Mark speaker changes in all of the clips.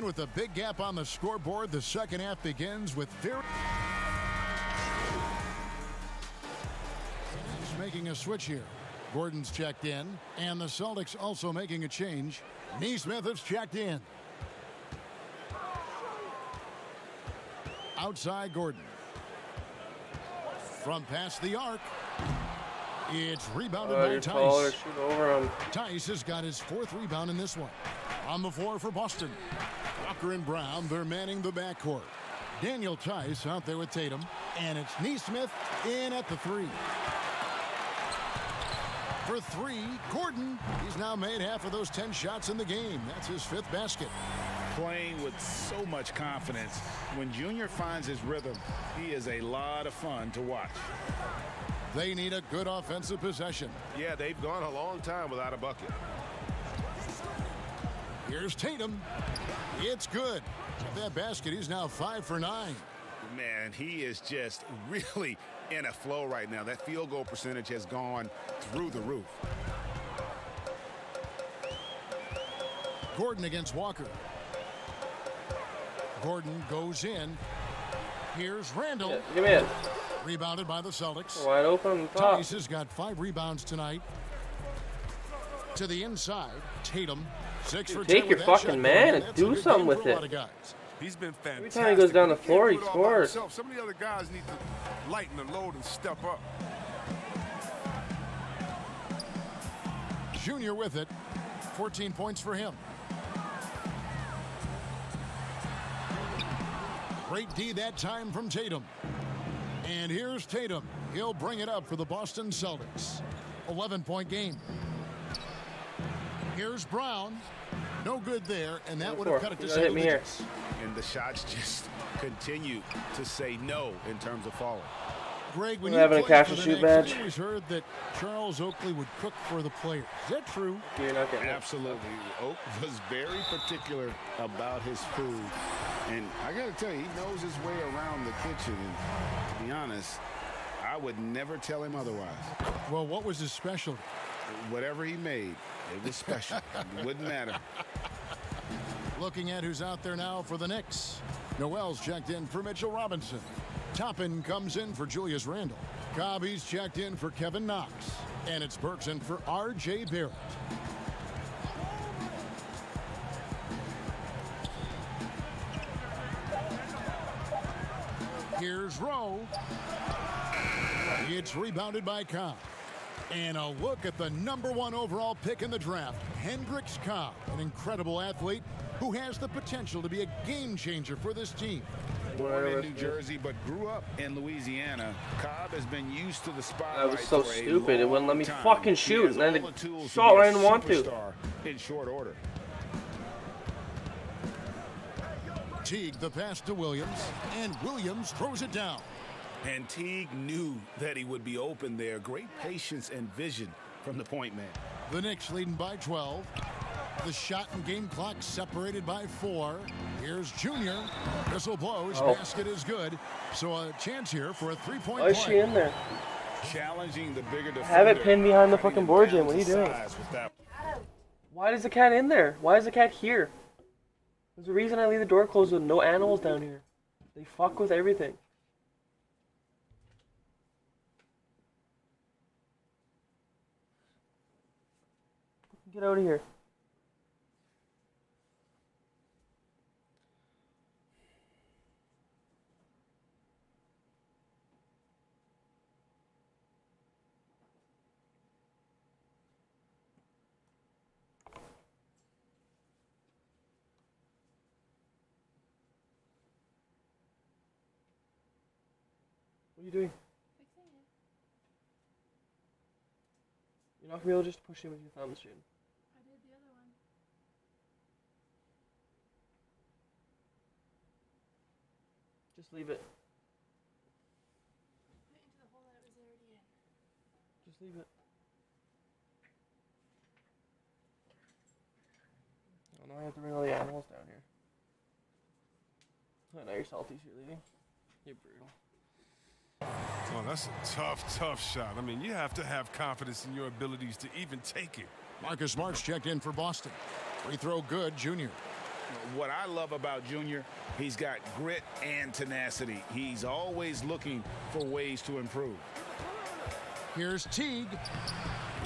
Speaker 1: And with a big gap on the scoreboard, the second half begins with He's making a switch here. Gordon's checked in, and the Celtics also making a change. Nesmith is checked in. Outside Gordon. From past the arc. It's rebounded by Tice. Tice has got his 4th rebound in this one. On the floor for Boston. Walker and Brown, they're manning the backcourt. Daniel Tice out there with Tatum. And it's Nesmith in at the 3. For 3, Gordon. He's now made half of those 10 shots in the game. That's his 5th basket.
Speaker 2: Playing with so much confidence. When Junior finds his rhythm, he is a lot of fun to watch.
Speaker 1: They need a good offensive possession.
Speaker 3: Yeah, they've gone a long time without a bucket.
Speaker 1: Here's Tatum. It's good. With that basket, he's now 5 for 9.
Speaker 2: Man, he is just really in a flow right now. That field goal percentage has gone through the roof.
Speaker 1: Gordon against Walker. Gordon goes in. Here's Randall.
Speaker 4: Give me it.
Speaker 1: Rebounded by the Celtics.
Speaker 4: Wide open top.
Speaker 1: Tice has got 5 rebounds tonight. To the inside, Tatum. 6 for 10.
Speaker 4: Take your fucking man and do something with it.
Speaker 3: He's been fantastic.
Speaker 4: Every time he goes down the floor, he scores.
Speaker 3: Some of the other guys need to lighten the load and step up.
Speaker 1: Junior with it. 14 points for him. Great D that time from Tatum. And here's Tatum. He'll bring it up for the Boston Celtics. 11-point game. Here's Brown. No good there, and that would have cut it to single digits.
Speaker 2: And the shots just continue to say no in terms of falling.
Speaker 1: Greg, when
Speaker 4: We're having a
Speaker 1: played
Speaker 4: catch
Speaker 1: for
Speaker 4: and
Speaker 1: the
Speaker 4: shoot
Speaker 1: Knicks,
Speaker 4: badge.
Speaker 1: I always heard that Charles Oakley would cook for the players. Is that true?
Speaker 4: You're not getting it.
Speaker 2: Absolutely. Oak was very particular about his food. And I got to tell you, he knows his way around the kitchen. And to be honest, I would never tell him otherwise.
Speaker 1: Well, what was his specialty?
Speaker 2: Whatever he made, it was special. It wouldn't matter.
Speaker 1: Looking at who's out there now for the Knicks. Noel's checked in for Mitchell Robinson. Toppin comes in for Julius Randle. Cobby's checked in for Kevin Knox. And it's Bergson for R.J. Barrett. Here's Rowe. It's rebounded by Cobb. And a look at the #1 overall pick in the draft, Hendricks Cobb, an incredible athlete who has the potential to be a game changer for this team.
Speaker 2: Born in New Jersey, but grew up in Louisiana. Cobb has been used to the spotlight.
Speaker 4: That was so
Speaker 2: for a
Speaker 4: stupid. It wouldn't let me
Speaker 2: long
Speaker 4: fucking
Speaker 2: time.
Speaker 4: shoot.
Speaker 2: He has
Speaker 4: And then
Speaker 2: all
Speaker 4: it
Speaker 2: the tools
Speaker 4: shot
Speaker 2: be
Speaker 4: where I
Speaker 2: a
Speaker 4: didn't want to.
Speaker 2: superstar in short order.
Speaker 1: Teague the pass to Williams, and Williams throws it down.
Speaker 2: And Teague knew that he would be open there. Great patience and vision from the point man.
Speaker 1: The Knicks leading by 12. The shot and game clock separated by 4. Here's Junior. Whistle blows. Basket is good. So a chance here for a 3-point
Speaker 4: Why is
Speaker 1: play.
Speaker 4: she in there?
Speaker 2: Challenging the bigger defender.
Speaker 4: Have it pinned behind the fucking board, Jim. What are you doing? Why is the cat in there? Why is the cat here? There's a reason I leave the door closed with no animals down here. They fuck with everything. Get out of here. What are you doing?
Speaker 5: Fixing it.
Speaker 4: You're not gonna be able to just push it with your thumbs, June.
Speaker 5: I did the other one.
Speaker 4: Just leave it.
Speaker 5: Put it into the hole that it was already in.
Speaker 4: Just leave it. Oh, now I have to bring all the animals down here. Oh, now you're salty, so you're leaving. You're brutal.
Speaker 3: Oh, that's a tough shot. I mean, you have to have confidence in your abilities to even take it.
Speaker 1: Marcus Smart's checked in for Boston. Free throw good, Junior.
Speaker 2: What I love about Junior, he's got grit and tenacity. He's always looking for ways to improve.
Speaker 1: Here's Teague.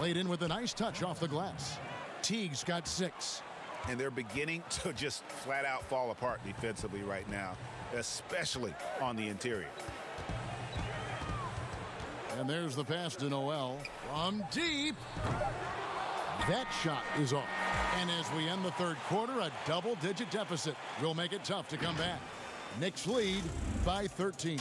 Speaker 1: Laid in with a nice touch off the glass. Teague's got 6.
Speaker 2: And they're beginning to just flat out fall apart defensively right now, especially on the interior.
Speaker 1: And there's the pass to Noel from deep. That shot is off. And as we end the third quarter, a double-digit deficit will make it tough to come back. Knicks lead by 13.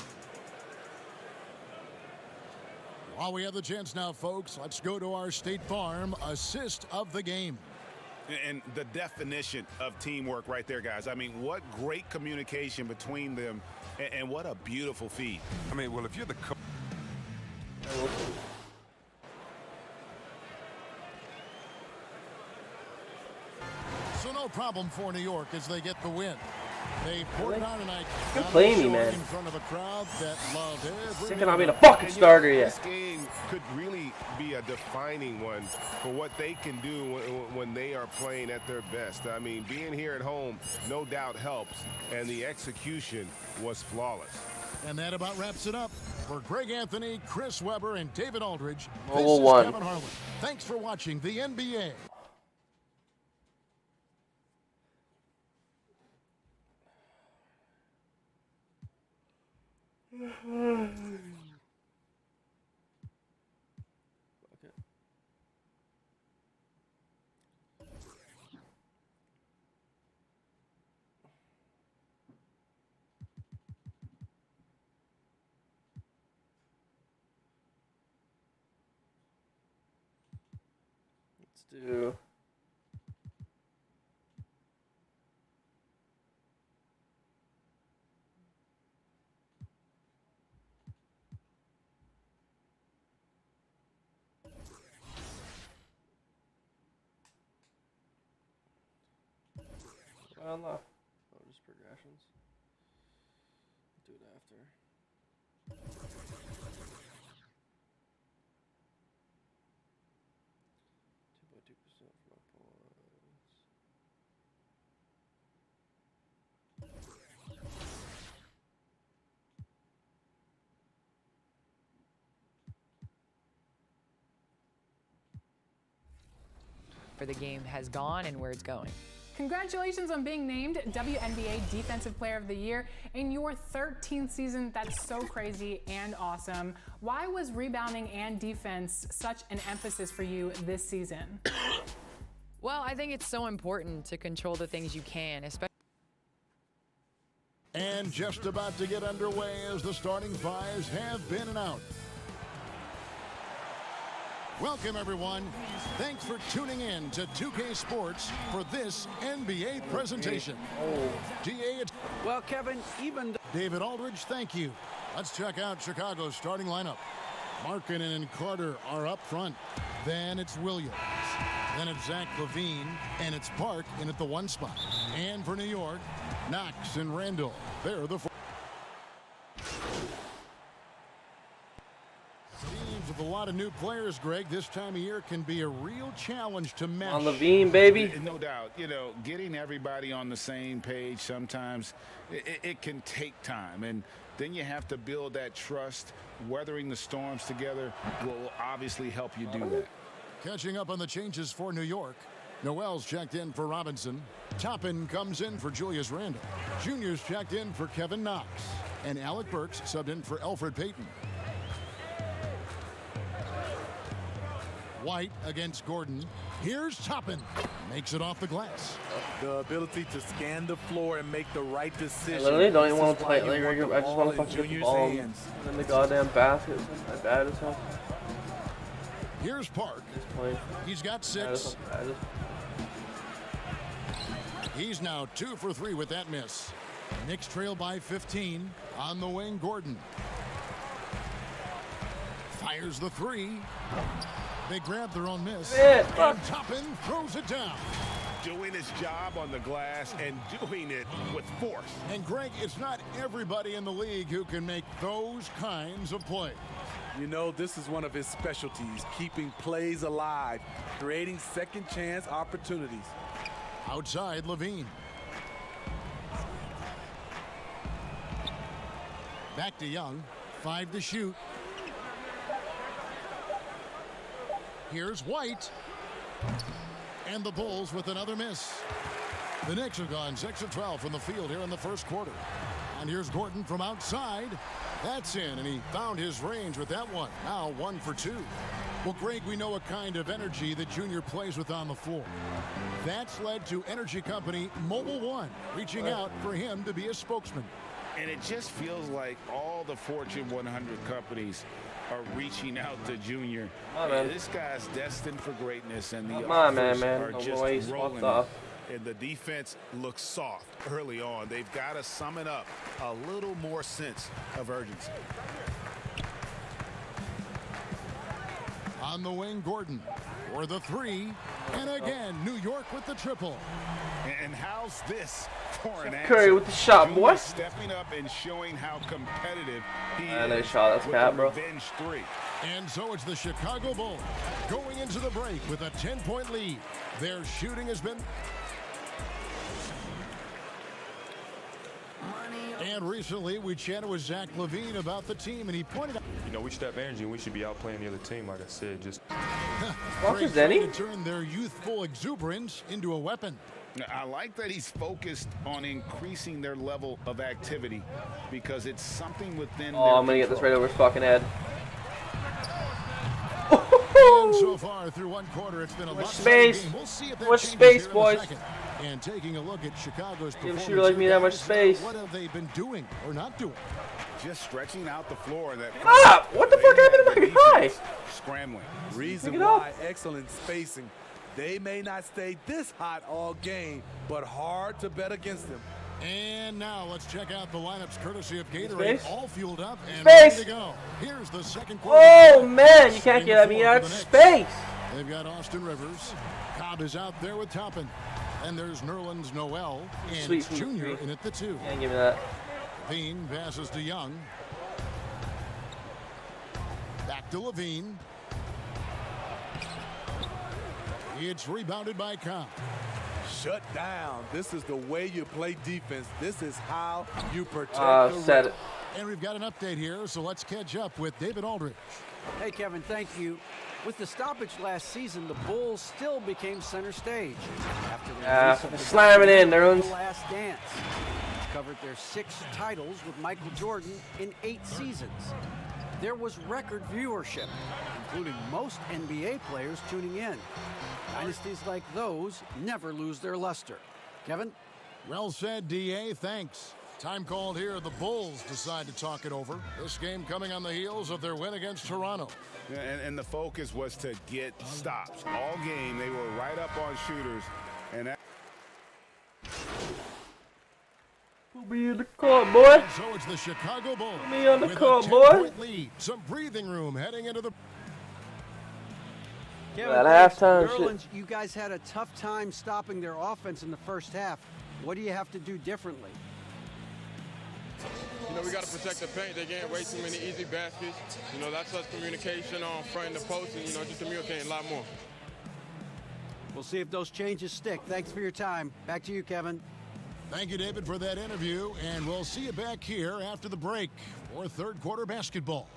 Speaker 1: While we have the chance now, folks, let's go to our State Farm assist of the game.
Speaker 2: And the definition of teamwork right there, guys. I mean, what great communication between them, and what a beautiful feed.
Speaker 3: I mean, well, if you're the coach.
Speaker 1: So no problem for New York as they get the win. They poured it on tonight.
Speaker 4: You're playing me, man.
Speaker 1: In front of a crowd that loved every
Speaker 4: Sick of not being a fucking starter yet.
Speaker 6: This game could really be a defining one for what they can do when they are playing at their best. I mean, being here at home no doubt helps, and the execution was flawless.
Speaker 1: And that about wraps it up. For Greg Anthony, Chris Webber, and David Aldridge, this
Speaker 4: Mobile
Speaker 1: is
Speaker 4: one.
Speaker 1: Kevin Harlan. Thanks for watching the NBA.
Speaker 4: Let's do. Well, no. Oh, just progressions. Do it after. 2.2% for my points.
Speaker 7: For the game has gone and where it's going.
Speaker 8: Congratulations on being named WNBA Defensive Player of the Year in your 13th season. That's so crazy and awesome. Why was rebounding and defense such an emphasis for you this season?
Speaker 7: Well, I think it's so important to control the things you can, especially.
Speaker 1: And just about to get underway as the starting fives have been and out. Welcome, everyone. Thanks for tuning in to 2K Sports for this NBA presentation. DA, it's
Speaker 9: Well, Kevin, even
Speaker 1: David Aldridge, thank you. Let's check out Chicago's starting lineup. Markkanen and Carter are up front. Then it's Williams. Then it's Zach LaVine, and it's Park in at the 1 spot. And for New York, Knox and Randall. They're the 4. Teams with a lot of new players, Greg, this time of year can be a real challenge to mesh.
Speaker 4: On LaVine, baby.
Speaker 2: No doubt. You know, getting everybody on the same page sometimes, it can take time. And then you have to build that trust. Weathering the storms together will obviously help you do that.
Speaker 1: Catching up on the changes for New York. Noel's checked in for Robinson. Toppin comes in for Julius Randle. Junior's checked in for Kevin Knox. And Alec Burks subbed in for Elfrid Payton. White against Gordon. Here's Toppin. Makes it off the glass.
Speaker 10: The ability to scan the floor and make the right decision.
Speaker 4: I literally don't even want to
Speaker 10: This is
Speaker 4: play.
Speaker 10: why you
Speaker 4: Like,
Speaker 10: want
Speaker 4: I
Speaker 10: the
Speaker 4: just
Speaker 10: ball
Speaker 4: want
Speaker 10: in
Speaker 4: to fucking get the
Speaker 10: Junior's
Speaker 4: ball
Speaker 10: hands.
Speaker 4: in the goddamn basket. It's not bad as hell.
Speaker 1: Here's Park. He's got 6. He's now 2 for 3 with that miss. Knicks trail by 15. On the wing, Gordon. Fires the 3. They grab their own miss. And Toppin throws it down.
Speaker 6: Doing his job on the glass and doing it with force.
Speaker 1: And Greg, it's not everybody in the league who can make those kinds of plays.
Speaker 10: You know, this is one of his specialties, keeping plays alive, creating second chance opportunities.
Speaker 1: Outside, LaVine. Back to Young. 5 to shoot. Here's White. And the Bulls with another miss. The Knicks have gone 6 of 12 from the field here in the first quarter. And here's Gordon from outside. That's in, and he found his range with that one. Now 1 for 2. Well, Greg, we know what kind of energy that Junior plays with on the floor. That's led to energy company Mobile One reaching out for him to be a spokesman.
Speaker 2: And it just feels like all the Fortune 100 companies are reaching out to Junior. This guy's destined for greatness, and the offers are just rolling.
Speaker 10: And the defense looks soft early on. They've got to summon up a little more sense of urgency.
Speaker 1: On the wing, Gordon for the 3. And again, New York with the triple.
Speaker 2: And how's this for an
Speaker 4: Curry with the shot, boy.
Speaker 2: Stepping up and showing how competitive he
Speaker 4: nice
Speaker 2: is
Speaker 4: shot. That's
Speaker 2: with
Speaker 4: cap,
Speaker 2: the
Speaker 4: bro.
Speaker 2: revenge 3.
Speaker 1: And so it's the Chicago Bulls going into the break with a 10-point lead. Their shooting has been... And recently, we chatted with Zach LaVine about the team, and he pointed out...
Speaker 9: You know, we step energy, and we should be out playing the other team, like I said. Just
Speaker 1: to turn their youthful exuberance into a weapon.
Speaker 2: I like that he's focused on increasing their level of activity because it's something within
Speaker 4: Oh, I'm going to get this right over his fucking head.
Speaker 1: And so far through one quarter, it's been a lot
Speaker 4: space.
Speaker 1: We'll see if that
Speaker 4: Much
Speaker 1: changes
Speaker 4: space,
Speaker 1: here in a
Speaker 4: boys.
Speaker 1: second. And taking a look at Chicago's
Speaker 4: Give a
Speaker 1: performance,
Speaker 4: shooter like me that much space.
Speaker 1: What have they been doing or not doing?
Speaker 2: Just stretching out the floor. That
Speaker 4: What the fuck happened to my guy?
Speaker 2: Scrambling.
Speaker 10: Reason why excellent spacing. They may not stay this hot all game, but hard to bet against them.
Speaker 1: And now let's check out the lineups courtesy of Gatorade.
Speaker 4: Space.
Speaker 1: All fueled up and
Speaker 4: Space.
Speaker 1: ready to go. Here's the second quarter.
Speaker 4: Oh, man. You can't get at me out of space.
Speaker 1: They've got Austin Rivers. Cobb is out there with Toppin. And there's Nerlens Noel. And
Speaker 4: Sweet,
Speaker 1: it's Junior in at the 2.
Speaker 4: Can't give me that.
Speaker 1: Levine passes to Young. Back to Levine. It's rebounded by Cobb.
Speaker 10: Shut down. This is the way you play defense. This is how you protect the
Speaker 4: said
Speaker 10: rim.
Speaker 4: it.
Speaker 1: And we've got an update here, so let's catch up with David Aldridge.
Speaker 11: Hey, Kevin, thank you. With the stoppage last season, the Bulls still became center stage. After the
Speaker 4: slam it in, Nerlens.
Speaker 11: Last Dance. Covered their 6 titles with Michael Jordan in 8 seasons. There was record viewership, including most NBA players tuning in. Dynasties like those never lose their luster. Kevin?
Speaker 1: Well said, D.A. Thanks. Time called here. The Bulls decide to talk it over. This game coming on the heels of their win against Toronto.
Speaker 2: And the focus was to get stops. All game, they were right up on shooters. And that
Speaker 4: Put me in the court, boy.
Speaker 1: So it's the Chicago Bulls.
Speaker 4: Put me on the
Speaker 1: with
Speaker 4: court,
Speaker 1: a
Speaker 4: boy.
Speaker 1: 10-point lead. Some breathing room heading into the...
Speaker 11: Kevin,
Speaker 4: halftime shit.
Speaker 11: Nerlens, you guys had a tough time stopping their offense in the first half. What do you have to do differently?
Speaker 12: You know, we got to protect the paint. They getting way too many easy baskets. You know, that's us communication on front and the post and, you know, just communicating a lot more.
Speaker 11: We'll see if those changes stick. Thanks for your time. Back to you, Kevin.
Speaker 1: Thank you, David, for that interview, and we'll see you back here after the break for third quarter basketball.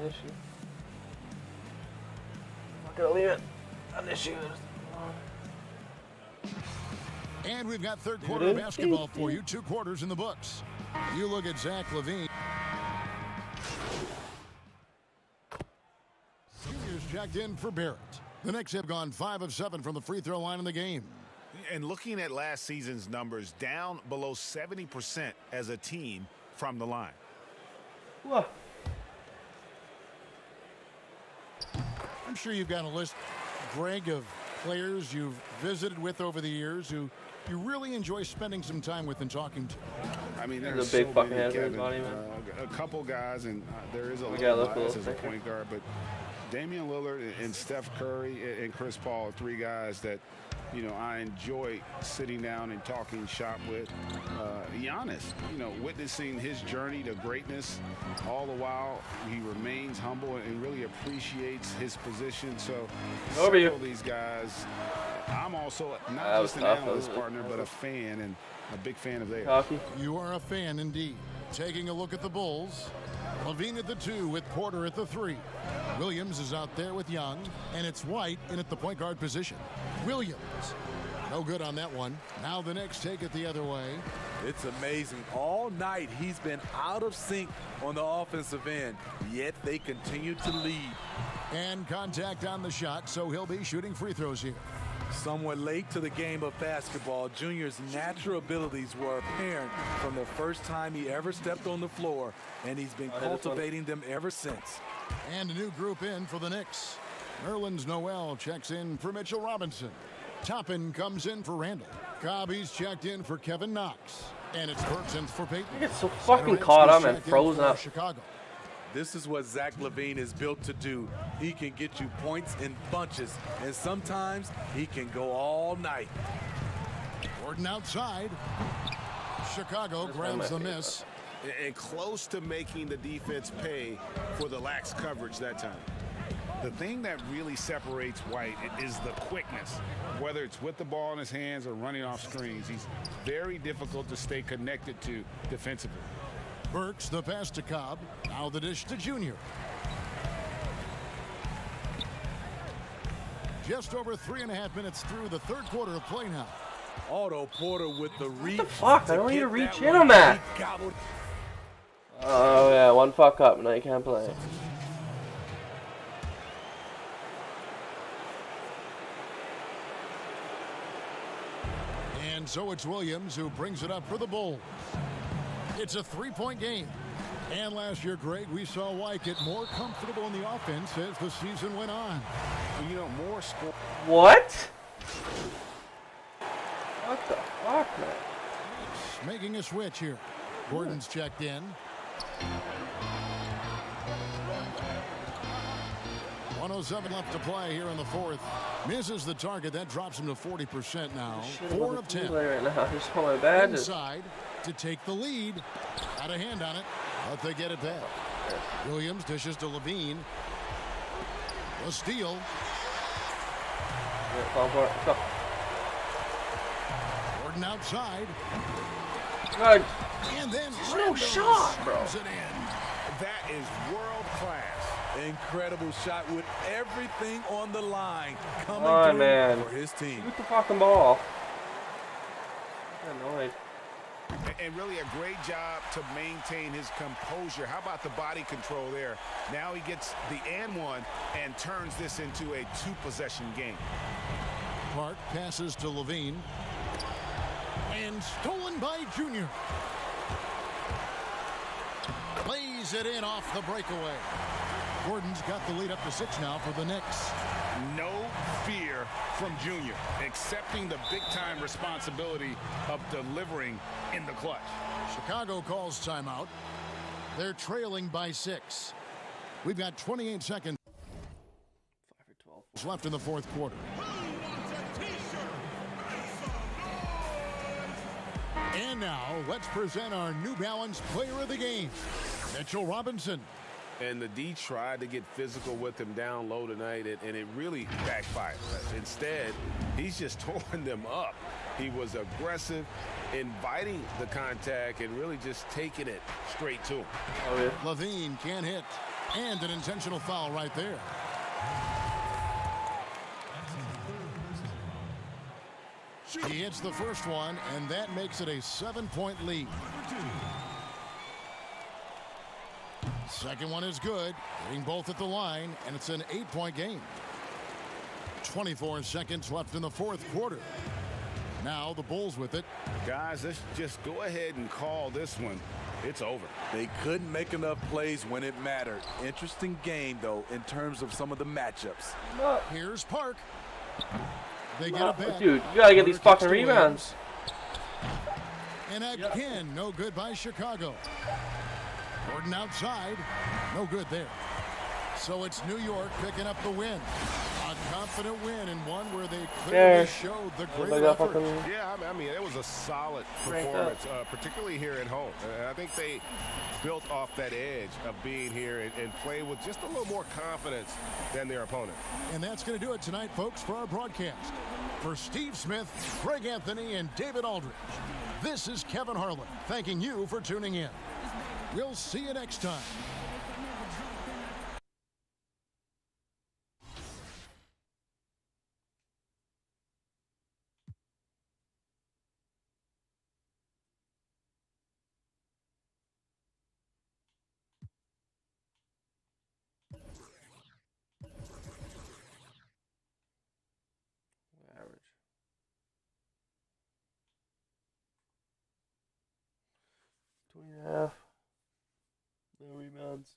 Speaker 4: Issue. I'm not gonna leave it. An issue.
Speaker 1: And we've got third quarter basketball for you. 2 quarters in the books. You look at Zach LaVine. Junior's checked in for Barrett. The Knicks have gone 5 of 7 from the free throw line in the game.
Speaker 2: And looking at last season's numbers, down below 70% as a team from the line.
Speaker 4: What?
Speaker 1: I'm sure you've got a list, Greg, of players you've visited with over the years who you really enjoy spending some time with and talking to.
Speaker 2: I mean,
Speaker 4: There's
Speaker 2: there's
Speaker 4: a big
Speaker 2: so
Speaker 4: fucking
Speaker 2: many,
Speaker 4: head for his
Speaker 2: Kevin.
Speaker 4: body, man.
Speaker 2: A couple guys, and there is a
Speaker 4: We
Speaker 2: little
Speaker 4: gotta look a
Speaker 2: bias
Speaker 4: little
Speaker 2: as a
Speaker 4: thicker.
Speaker 2: point guard, but Damian Lillard and Steph Curry and Chris Paul are three guys that, you know, I enjoy sitting down and talking shop with. Giannis, you know, witnessing his journey to greatness, all the while he remains humble and really appreciates his position. So several of these guys, I'm also not just an analyst partner, but a fan and a big fan of theirs.
Speaker 1: You are a fan indeed. Taking a look at the Bulls. Levine at the 2 with Porter at the 3. Williams is out there with Young, and it's White in at the point guard position. Williams, no good on that one. Now the Knicks take it the other way.
Speaker 10: It's amazing. All night he's been out of sync on the offensive end, yet they continue to lead.
Speaker 1: And contact on the shot, so he'll be shooting free throws here.
Speaker 10: Somewhat late to the game of basketball, Junior's natural abilities were apparent from the first time he ever stepped on the floor, and he's been cultivating them ever since.
Speaker 1: And a new group in for the Knicks. Nerlens Noel checks in for Mitchell Robinson. Toppin comes in for Randall. Cobby's checked in for Kevin Knox. And it's Bertans for Peyton.
Speaker 4: I get so fucking caught up and frozen up.
Speaker 1: Chicago.
Speaker 10: This is what Zach LaVine is built to do. He can get you points in bunches, and sometimes he can go all night.
Speaker 1: Gordon outside. Chicago grabs the miss.
Speaker 6: And close to making the defense pay for the lax coverage that time.
Speaker 2: The thing that really separates White is the quickness. Whether it's with the ball in his hands or running off screens, he's very difficult to stay connected to defensively.
Speaker 1: Burks the pass to Cobb. Now the dish to Junior. Just over 3.5 minutes through the third quarter of play now.
Speaker 10: Otto Porter with the reach.
Speaker 4: What the fuck? I don't need to reach in on that. Oh yeah, one fuck up, now you can't play.
Speaker 1: And so it's Williams who brings it up for the Bulls. It's a 3-point game. And last year, Greg, we saw White get more comfortable in the offense as the season went on.
Speaker 2: You know, more score.
Speaker 4: What? What the fuck, man?
Speaker 1: Making a switch here. Gordon's checked in. 1:07 left to play here in the fourth. Misses the target. That drops him to 40% now. 4 of 10.
Speaker 4: Right now. I just want my badges.
Speaker 1: Inside to take the lead. Got a hand on it, but they get it back. Williams dishes to Levine. A steal.
Speaker 4: Fall for it. Let's go.
Speaker 1: Gordon outside.
Speaker 4: Good.
Speaker 1: And then
Speaker 4: no shot, bro.
Speaker 1: It in.
Speaker 2: That is world class.
Speaker 10: Incredible shot with everything on the line coming
Speaker 4: on,
Speaker 10: through
Speaker 4: man.
Speaker 10: for his team.
Speaker 4: Shoot the fucking ball. I'm annoyed.
Speaker 2: And really a great job to maintain his composure. How about the body control there? Now he gets the and one and turns this into a 2-possession game.
Speaker 1: Park passes to Levine. And stolen by Junior. Plays it in off the breakaway. Gordon's got the lead up to 6 now for the Knicks.
Speaker 2: No fear from Junior, accepting the big-time responsibility of delivering in the clutch.
Speaker 1: Chicago calls timeout. They're trailing by 6. We've got 28 seconds
Speaker 4: 5 for 12
Speaker 1: left in the fourth quarter. And now, let's present our New Balance Player of the Game, Mitchell Robinson.
Speaker 6: And the D tried to get physical with him down low tonight, and it really backfired. Instead, he's just tore them up. He was aggressive, inviting the contact, and really just taking it straight to him.
Speaker 4: Oh, yeah.
Speaker 1: Levine can't hit. And an intentional foul right there. He hits the first one, and that makes it a 7-point lead. Second one is good, hitting both at the line, and it's an 8-point game. 24 seconds left in the fourth quarter. Now the Bulls with it.
Speaker 2: Guys, let's just go ahead and call this one. It's over.
Speaker 10: They couldn't make enough plays when it mattered. Interesting game, though, in terms of some of the matchups.
Speaker 1: Here's Park. They get it back.
Speaker 4: Dude, you gotta get these fucking rebounds.
Speaker 1: And again, no good by Chicago. Gordon outside. No good there. So it's New York picking up the win. A confident win and one where they clearly showed the great effort.
Speaker 6: Yeah, I mean, it was a solid performance, particularly here at home. I think they built off that edge of being here and play with just a little more confidence than their opponent.
Speaker 1: And that's going to do it tonight, folks, for our broadcast. For Steve Smith, Greg Anthony, and David Aldridge, this is Kevin Harlan thanking you for tuning in. We'll see you next time.
Speaker 4: Average. 20.5. No rebounds.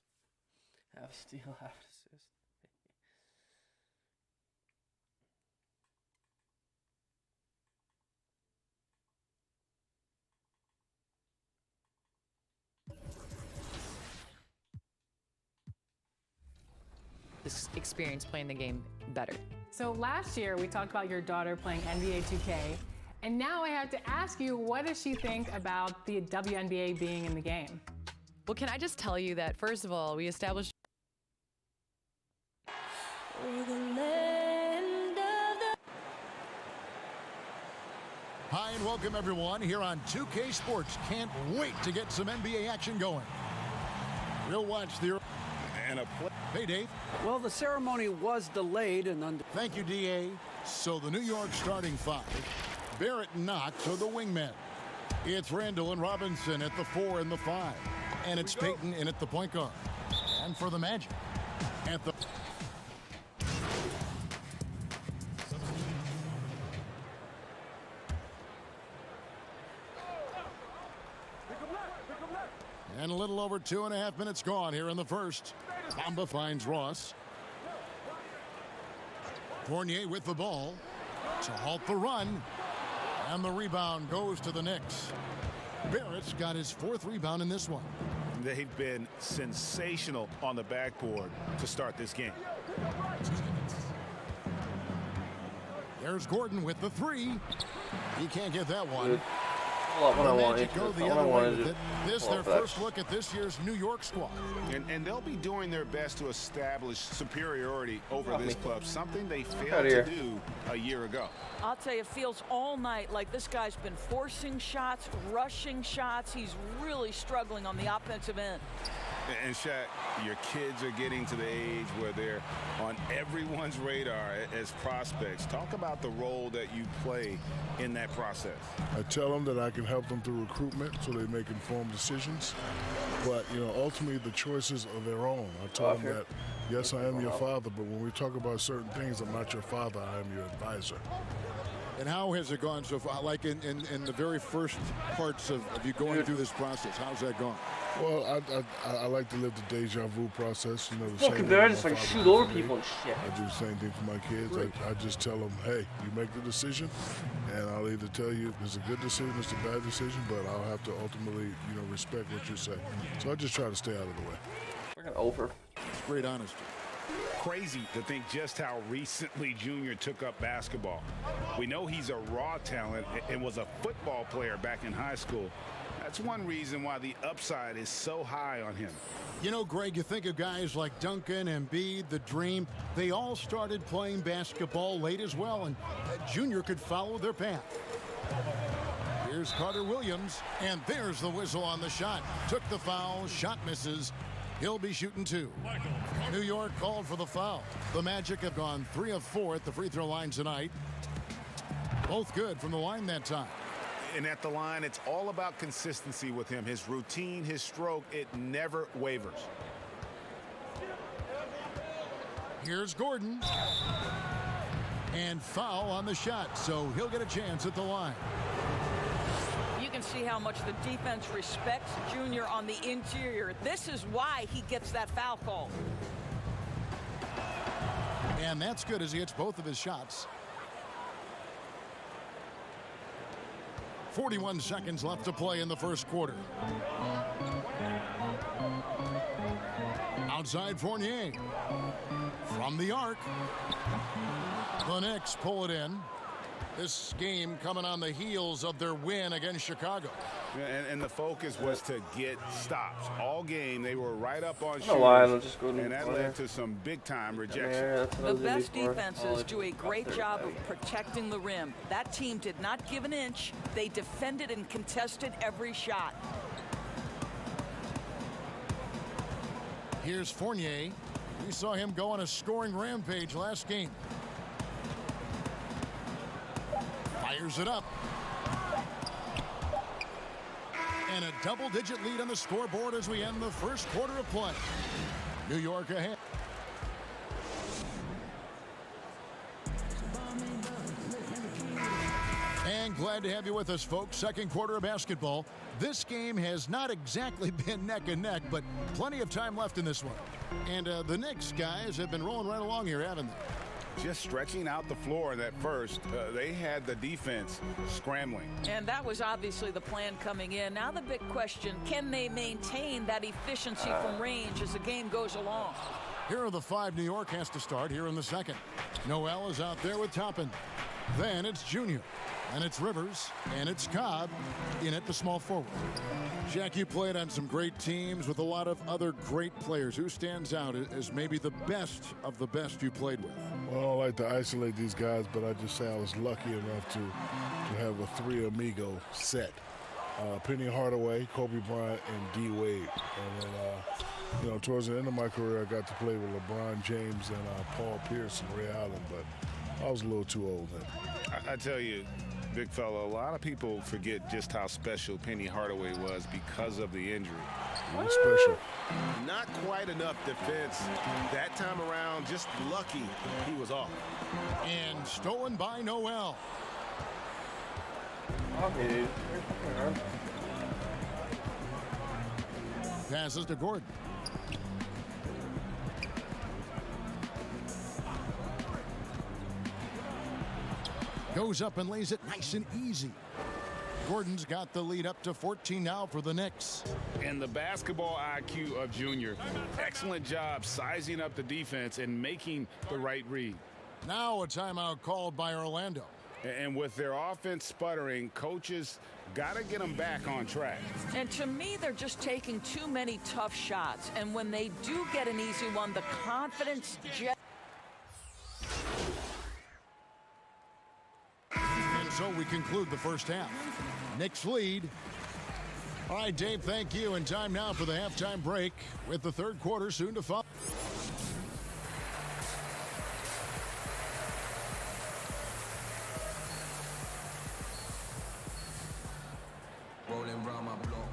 Speaker 4: Half steal, half assist.
Speaker 7: This experience playing the game better.
Speaker 8: So last year, we talked about your daughter playing NBA 2K. And now I have to ask you, what does she think about the WNBA being in the game?
Speaker 7: Well, can I just tell you that, first of all, we established
Speaker 1: Hi and welcome everyone here on 2K Sports. Can't wait to get some NBA action going. We'll watch the and a play. Hey Dave.
Speaker 11: Well, the ceremony was delayed and
Speaker 1: Thank you, DA. So the New York starting five. Barrett and Knox are the wingmen. It's Randall and Robinson at the 4 and the 5. And it's Peyton in at the point guard. And for the Magic at the and a little over 2.5 minutes gone here in the first. Bamba finds Ross. Fournier with the ball to halt the run. And the rebound goes to the Knicks. Barrett's got his 4th rebound in this one.
Speaker 2: They've been sensational on the backboard to start this game.
Speaker 1: There's Gordon with the 3. He can't get that one.
Speaker 4: What I wanted.
Speaker 1: Go the other way with it. This their first look at this year's New York squad.
Speaker 2: And they'll be doing their best to establish superiority over this club, something they failed to do a year ago.
Speaker 13: I'll tell you, it feels all night like this guy's been forcing shots, rushing shots. He's really struggling on the offensive end.
Speaker 2: And Shaq, your kids are getting to the age where they're on everyone's radar as prospects. Talk about the role that you play in that process.
Speaker 14: I tell them that I can help them through recruitment so they make informed decisions. But, you know, ultimately the choices are their own. I tell them that, yes, I am your father, but when we talk about certain things, I'm not your father, I am your advisor.
Speaker 1: And how has it gone so far? Like in the very first parts of you going through this process, how's that gone?
Speaker 14: Well, I like to live the deja vu process. You know, the
Speaker 4: Look,
Speaker 14: same
Speaker 4: they're
Speaker 14: way
Speaker 4: just
Speaker 14: my
Speaker 4: like
Speaker 14: father
Speaker 4: shoot
Speaker 14: did
Speaker 4: over
Speaker 14: for me.
Speaker 4: people and shit.
Speaker 14: I do the same thing for my kids. I just tell them, hey, you make the decision, and I'll either tell you it's a good decision, it's a bad decision, but I'll have to ultimately, you know, respect what you say. So I just try to stay out of the way.
Speaker 4: Fucking over.
Speaker 1: It's great honesty.
Speaker 2: Crazy to think just how recently Junior took up basketball. We know he's a raw talent and was a football player back in high school. That's one reason why the upside is so high on him.
Speaker 1: You know, Greg, you think of guys like Duncan, Embiid, the Dream. They all started playing basketball late as well, and Junior could follow their path. Here's Carter Williams, and there's the whistle on the shot. Took the foul, shot misses. He'll be shooting 2. New York called for the foul. The Magic have gone 3 of 4 at the free throw line tonight. Both good from the line that time.
Speaker 2: And at the line, it's all about consistency with him. His routine, his stroke, it never wavers.
Speaker 1: Here's Gordon. And foul on the shot, so he'll get a chance at the line.
Speaker 13: You can see how much the defense respects Junior on the interior. This is why he gets that foul call.
Speaker 1: And that's good as he hits both of his shots. 41 seconds left to play in the first quarter. Outside Fournier. From the arc. The Knicks pull it in. This game coming on the heels of their win against Chicago.
Speaker 2: And the focus was to get stops. All game, they were right up on shooters, and that led to some big-time rejection.
Speaker 13: The best defenses do a great job of protecting the rim. That team did not give an inch. They defended and contested every shot.
Speaker 1: Here's Fournier. We saw him go on a scoring rampage last game. Fires it up. And a double-digit lead on the scoreboard as we end the first quarter of play. New York ahead. And glad to have you with us, folks. Second quarter of basketball. This game has not exactly been neck and neck, but plenty of time left in this one. And the Knicks guys have been rolling right along here, haven't they?
Speaker 2: Just stretching out the floor in that first. They had the defense scrambling.
Speaker 13: And that was obviously the plan coming in. Now the big question, can they maintain that efficiency from range as the game goes along?
Speaker 1: Here are the 5 New York has to start here in the second. Noel is out there with Toppin. Then it's Junior. And it's Rivers. And it's Cobb in at the small forward. Jack, you played on some great teams with a lot of other great players. Who stands out as maybe the best of the best you played with?
Speaker 14: Well, I don't like to isolate these guys, but I just say I was lucky enough to have a 3 amigo set. Penny Hardaway, Kobe Bryant, and D. Wade. And then, towards the end of my career, I got to play with LeBron James and Paul Pierce and Ray Allen, but I was a little too old then.
Speaker 2: I tell you, big fella, a lot of people forget just how special Penny Hardaway was because of the injury.
Speaker 14: Special.
Speaker 6: Not quite enough defense that time around. Just lucky he was off.
Speaker 1: And stolen by Noel. Passes to Gordon. Goes up and lays it nice and easy. Gordon's got the lead up to 14 now for the Knicks.
Speaker 2: And the basketball IQ of Junior. Excellent job sizing up the defense and making the right read.
Speaker 1: Now a timeout called by Orlando.
Speaker 2: And with their offense sputtering, coaches got to get them back on track.
Speaker 13: And to me, they're just taking too many tough shots. And when they do get an easy one, the confidence just...
Speaker 1: And so we conclude the first half. Knicks lead. All right, Dave, thank you. And time now for the halftime break with the third quarter soon to follow.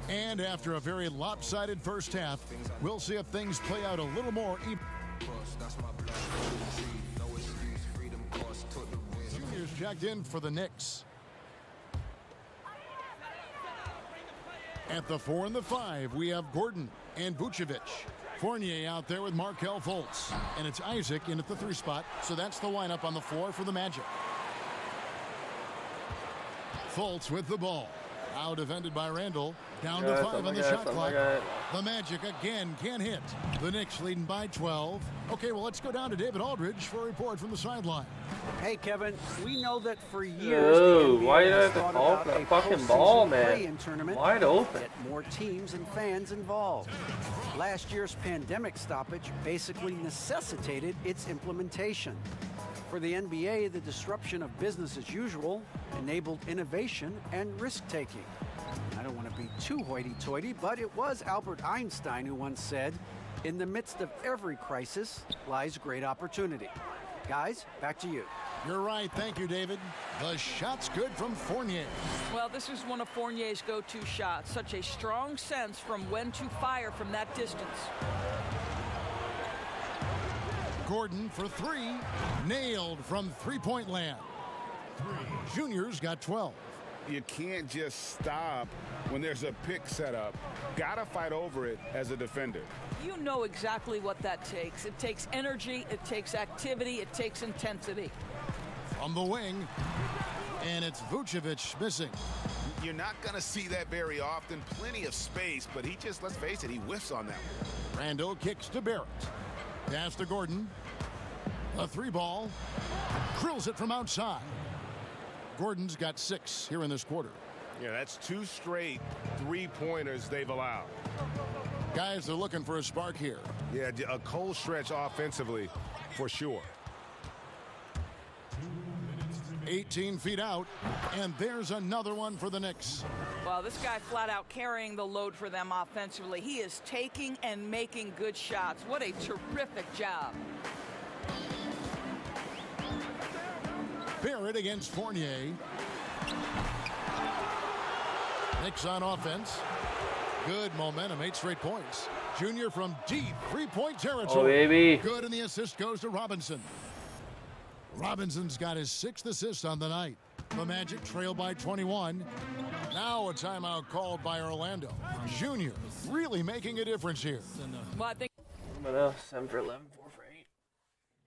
Speaker 1: And after a very lopsided first half, we'll see if things play out a little more even. Junior's checked in for the Knicks. At the 4 and the 5, we have Gordon and Vucevic. Fournier out there with Markelle Fultz. And it's Isaac in at the 3 spot. So that's the lineup on the floor for the Magic. Fultz with the ball. Out defended by Randall. Down to 5 on the shot clock. The Magic again can't hit. The Knicks leading by 12. Okay, well, let's go down to David Aldridge for a report from the sideline.
Speaker 11: Hey, Kevin, we know that for years,
Speaker 4: why did I have to call for that fucking ball, man? Wide open.
Speaker 11: Get more teams and fans involved. Last year's pandemic stoppage basically necessitated its implementation. For the NBA, the disruption of business as usual enabled innovation and risk-taking. I don't want to be too hoity-toity, but it was Albert Einstein who once said, "In the midst of every crisis lies great opportunity." Guys, back to you.
Speaker 1: You're right. Thank you, David. The shot's good from Fournier.
Speaker 13: Well, this is one of Fournier's go-to shots. Such a strong sense from when to fire from that distance.
Speaker 1: Gordon for 3. Nailed from three-point land. Junior's got 12.
Speaker 2: You can't just stop when there's a pick set up. Gotta fight over it as a defender.
Speaker 13: You know exactly what that takes. It takes energy, it takes activity, it takes intensity.
Speaker 1: From the wing, and it's Vucevic missing.
Speaker 2: you're not going to see that very often. Plenty of space, but he just, let's face it, he whiffs on that one.
Speaker 1: Randall kicks to Barrett. Pass to Gordon. A 3-ball. Drills it from outside. Gordon's got 6 here in this quarter.
Speaker 6: Yeah, that's 2 straight 3-pointers they've allowed.
Speaker 1: Guys are looking for a spark here.
Speaker 6: Yeah, a cold stretch offensively for sure.
Speaker 1: 18 feet out, and there's another one for the Knicks.
Speaker 13: Well, this guy flat out carrying the load for them offensively. He is taking and making good shots. What a terrific job.
Speaker 1: Barrett against Fournier. Knicks on offense. Good momentum, 8 straight points. Junior from deep 3-point territory.
Speaker 4: Oh, baby.
Speaker 1: Good, and the assist goes to Robinson. Robinson's got his 6th assist on the night. The Magic trail by 21. Now a timeout called by Orlando. Junior really making a difference here.
Speaker 13: Well, I think
Speaker 4: 7 for 11, 4 for 8.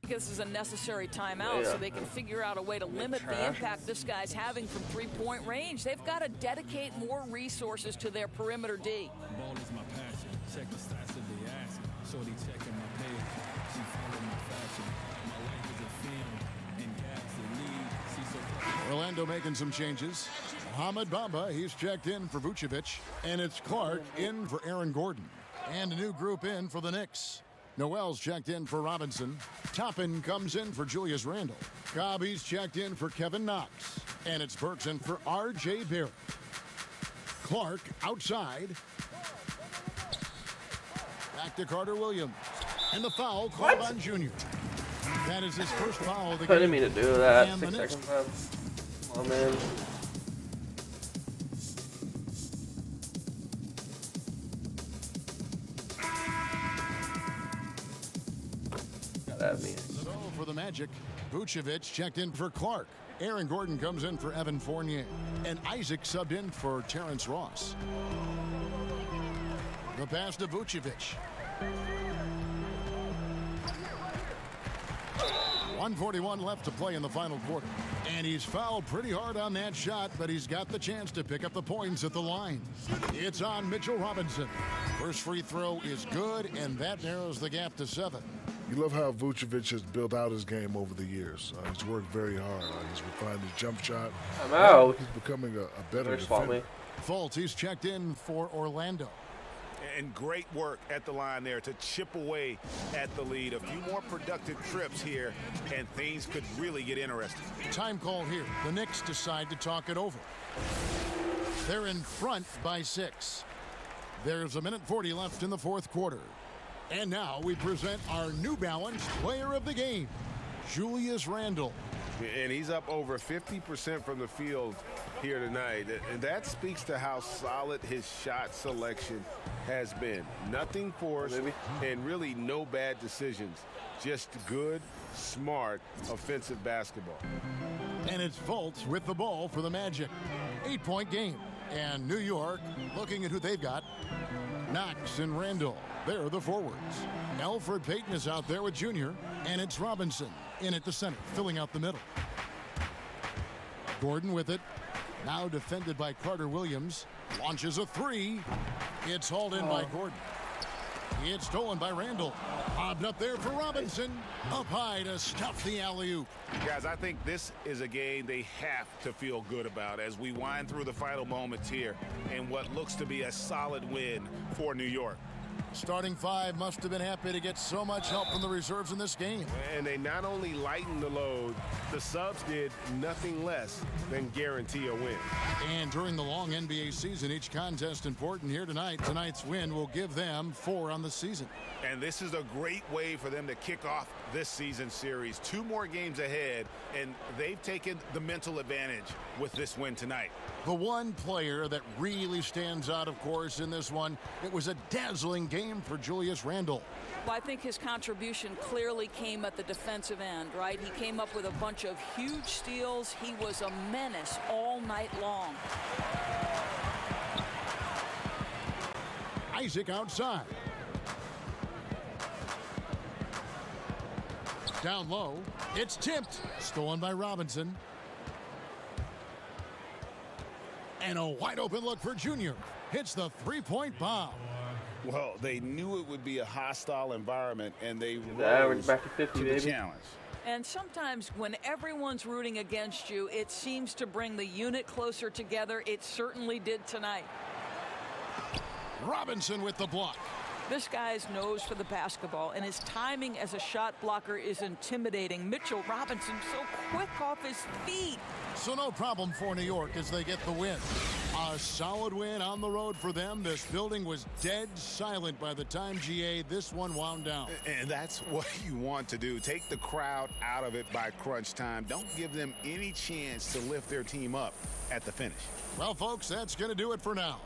Speaker 13: this is a necessary timeout so they can figure out a way to limit the impact this guy's having from 3-point range. They've got to dedicate more resources to their perimeter D.
Speaker 15: Ball is my passion. Check the stats that they ask. Shorty checking my page. She following my fashion. My life is a film. And gaps the lead. She's so
Speaker 1: Orlando making some changes. Mohamed Bamba, he's checked in for Vucevic. And it's Clark in for Aaron Gordon. And a new group in for the Knicks. Noel's checked in for Robinson. Toppin comes in for Julius Randle. Gobby's checked in for Kevin Knox. And it's Burks in for R.J. Barrett. Clark outside. Back to Carter Williams. And the foul called on Junior. That is his first foul of the game.
Speaker 4: I didn't mean to do that.
Speaker 1: And
Speaker 4: 6 seconds left. Oh, man.
Speaker 1: So for the Magic, Vucevic checked in for Clark. Aaron Gordon comes in for Evan Fournier. And Isaac subbed in for Terrence Ross. The pass to Vucevic. 1:41 left to play in the final quarter. And he's fouled pretty hard on that shot, but he's got the chance to pick up the points at the line. It's on Mitchell Robinson. First free throw is good, and that narrows the gap to 7.
Speaker 14: You love how Vucevic has built out his game over the years. He's worked very hard. He's refined his jump shot.
Speaker 4: I'm out.
Speaker 14: He's becoming a better defender.
Speaker 1: Fultz, he's checked in for Orlando.
Speaker 2: And great work at the line there to chip away at the lead. A few more productive trips here, and things could really get interesting.
Speaker 1: Time call here. The Knicks decide to talk it over. They're in front by 6. There's 1:40 left in the fourth quarter. And now we present our New Balance Player of the Game, Julius Randle.
Speaker 6: And he's up over 50% from the field here tonight. And that speaks to how solid his shot selection has been. Nothing forced and really no bad decisions. Just good, smart, offensive basketball.
Speaker 1: And it's Fultz with the ball for the Magic. 8-point game. And New York, looking at who they've got, Knox and Randall. They're the forwards. Elfrid Payton is out there with Junior, and it's Robinson in at the center, filling out the middle. Gordon with it. Now defended by Carter Williams. Launches a 3. It's hauled in by Gordon. It's stolen by Randall. Bobbed up there for Robinson. Up high to stuff the alley-oop.
Speaker 2: Guys, I think this is a game they have to feel good about as we wind through the final moments here in what looks to be a solid win for New York.
Speaker 1: Starting 5 must have been happy to get so much help from the reserves in this game.
Speaker 6: And they not only lightened the load, the subs did nothing less than guarantee a win.
Speaker 1: And during the long NBA season, each contest important here tonight. Tonight's win will give them 4 on the season.
Speaker 2: And this is a great way for them to kick off this season series. 2 more games ahead, and they've taken the mental advantage with this win tonight.
Speaker 1: The one player that really stands out, of course, in this one, it was a dazzling game for Julius Randle.
Speaker 13: Well, I think his contribution clearly came at the defensive end, right? He came up with a bunch of huge steals. He was a menace all night long.
Speaker 1: Isaac outside. Down low. It's tipped. Stolen by Robinson. And a wide open look for Junior. Hits the three-point bomb.
Speaker 2: Well, they knew it would be a hostile environment, and they
Speaker 4: rose back to 50,
Speaker 2: to
Speaker 4: baby.
Speaker 2: the challenge.
Speaker 13: And sometimes when everyone's rooting against you, it seems to bring the unit closer together. It certainly did tonight.
Speaker 1: Robinson with the block.
Speaker 13: This guy's nose for the basketball, and his timing as a shot blocker is intimidating. Mitchell Robinson so quick off his feet.
Speaker 1: So no problem for New York as they get the win. A solid win on the road for them. This building was dead silent by the time, GA, this one wound down.
Speaker 2: And that's what you want to do. Take the crowd out of it by crunch time. Don't give them any chance to lift their team up at the finish.
Speaker 1: Well, folks, that's going to do it for now.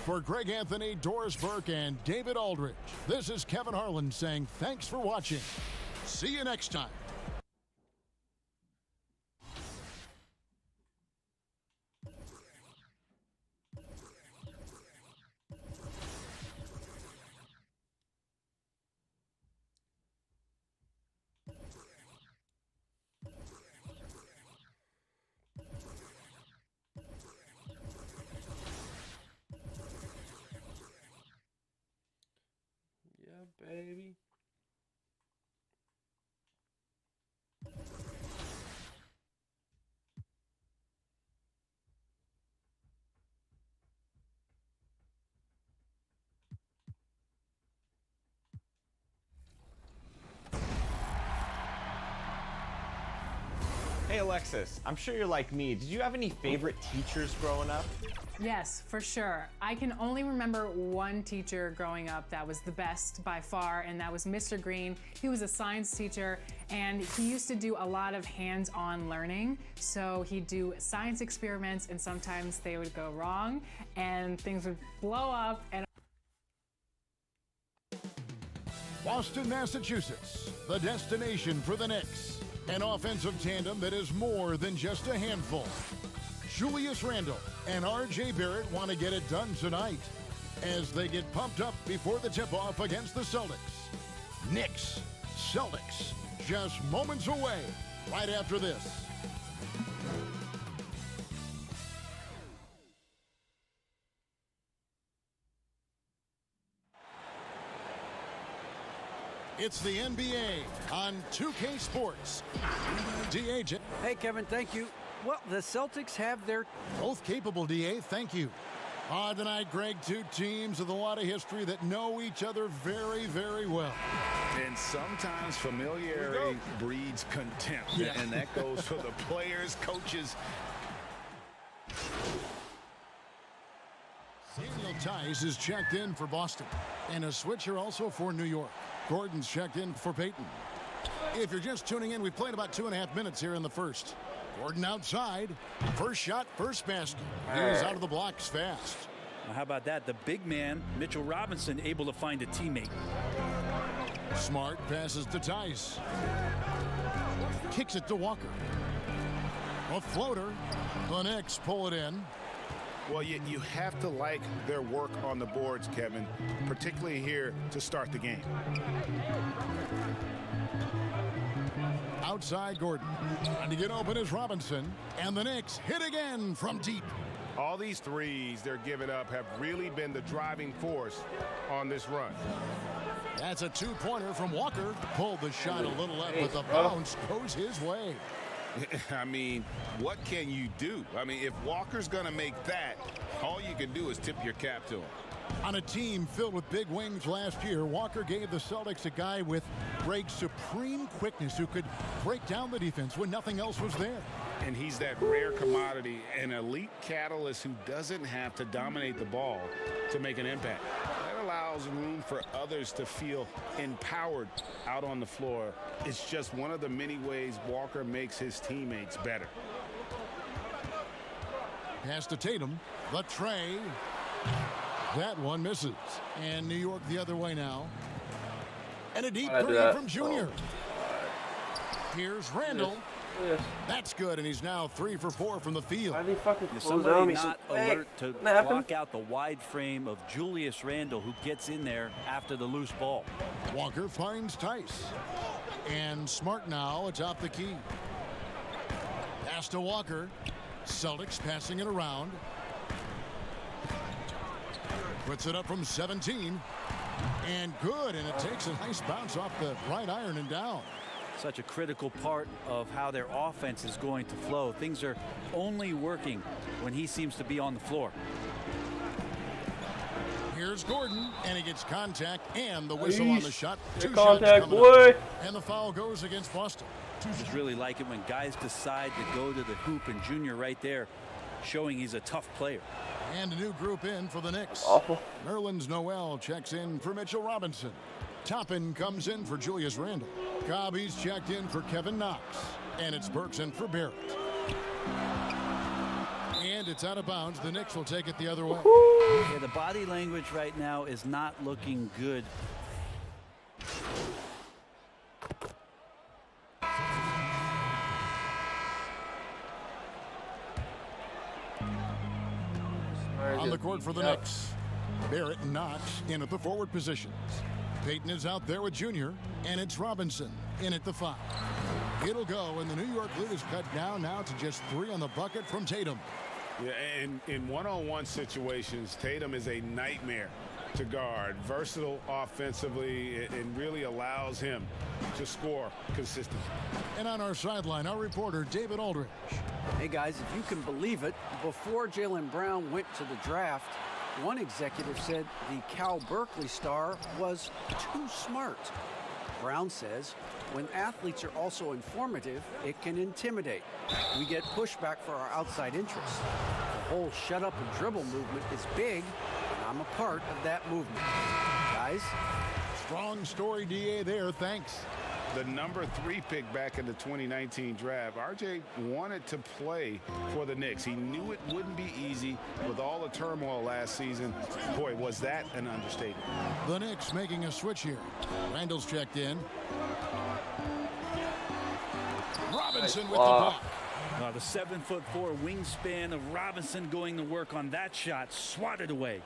Speaker 1: For Greg Anthony, Doris Burke, and David Aldridge, this is Kevin Harlan saying thanks for watching. See you next time.
Speaker 4: Baby.
Speaker 16: Hey Alexis, I'm sure you're like me. Did you have any favorite teachers growing up?
Speaker 8: Yes, for sure. I can only remember one teacher growing up that was the best by far, and that was Mr. Green. He was a science teacher, and he used to do a lot of hands-on learning. So he'd do science experiments, and sometimes they would go wrong, and things would blow up. And
Speaker 1: Boston, Massachusetts, the destination for the Knicks. An offensive tandem that is more than just a handful. Julius Randle and R.J. Barrett want to get it done tonight as they get pumped up before the tip-off against the Celtics. Knicks, Celtics, just moments away right after this. It's the NBA on 2K Sports. DA.
Speaker 11: Hey, Kevin, thank you. Well, the Celtics have their...
Speaker 1: Both capable, DA. Thank you. Tonight, Greg, two teams with a lot of history that know each other very, very well.
Speaker 2: And sometimes familiarity breeds contempt.
Speaker 1: Yeah.
Speaker 2: And that goes for the players, coaches.
Speaker 1: Daniel Tice is checked in for Boston. And a switcher also for New York. Gordon's checked in for Peyton. If you're just tuning in, we've played about 2.5 minutes here in the first. Gordon outside. First shot, first basket. He was out of the blocks fast.
Speaker 17: Well, how about that? The big man, Mitchell Robinson, able to find a teammate.
Speaker 1: Smart passes to Tice. Kicks it to Walker. A floater. The Knicks pull it in.
Speaker 2: Well, you have to like their work on the boards, Kevin, particularly here to start the game.
Speaker 1: Outside Gordon. Trying to get open is Robinson. And the Knicks hit again from deep.
Speaker 6: All these threes they're giving up have really been the driving force on this run.
Speaker 1: That's a two-pointer from Walker. Pulled the shot a little left, but the bounce goes his way.
Speaker 2: I mean, what can you do? I mean, if Walker's going to make that, all you can do is tip your cap to him.
Speaker 1: On a team filled with big wings last year, Walker gave the Celtics a guy with Greg's supreme quickness who could break down the defense when nothing else was there.
Speaker 2: And he's that rare commodity, an elite catalyst who doesn't have to dominate the ball to make an impact. That allows room for others to feel empowered out on the floor. It's just one of the many ways Walker makes his teammates better.
Speaker 1: Pass to Tatum. The tray. That one misses. And New York the other way now. And a deep three from Junior. Here's Randle. That's good, and he's now 3 for 4 from the field.
Speaker 17: Somebody not alert to block out the wide frame of Julius Randle, who gets in there after the loose ball.
Speaker 1: Walker finds Tice. And Smart now atop the key. Pass to Walker. Celtics passing it around. Puts it up from 17. And good, and it takes a nice bounce off the right iron and down.
Speaker 17: Such a critical part of how their offense is going to flow. Things are only working when he seems to be on the floor.
Speaker 1: Here's Gordon, and he gets contact and the whistle on the shot. Two
Speaker 4: contact,
Speaker 1: shots
Speaker 4: boy.
Speaker 1: Up, and the foul goes against Boston.
Speaker 17: Just really like it when guys decide to go to the hoop, and Junior right there showing he's a tough player.
Speaker 1: And a new group in for the Knicks.
Speaker 4: Awful.
Speaker 1: Nerlens Noel checks in for Mitchell Robinson. Toppin comes in for Julius Randle. Cobby's checked in for Kevin Knox. And it's Burks in for Barrett. And it's out of bounds. The Knicks will take it the other way.
Speaker 17: Yeah, the body language right now is not looking good.
Speaker 1: On the court for the Knicks, Barrett and Knox in at the forward positions. Payton is out there with Junior, and it's Robinson in at the 5. It'll go, and the New York lead is cut down now to just 3 on the bucket from Tatum.
Speaker 2: Yeah, and in one-on-one situations, Tatum is a nightmare to guard. Versatile offensively, and really allows him to score consistently.
Speaker 1: And on our sideline, our reporter, David Aldridge.
Speaker 11: Hey, guys, if you can believe it, before Jaylen Brown went to the draft, one executive said the Cal Berkeley star was too smart. Brown says, when athletes are also informative, it can intimidate. We get pushback for our outside interests. The whole shut up and dribble movement is big, and I'm a part of that movement. Guys?
Speaker 1: Strong story, DA, there. Thanks.
Speaker 2: The number 3 pick back in the 2019 draft, RJ wanted to play for the Knicks. He knew it wouldn't be easy with all the turmoil last season. Boy, was that an understatement.
Speaker 1: The Knicks making a switch here. Randall's checked in. Robinson with the block.
Speaker 17: The 7'4" wingspan of Robinson going to work on that shot, swatted away.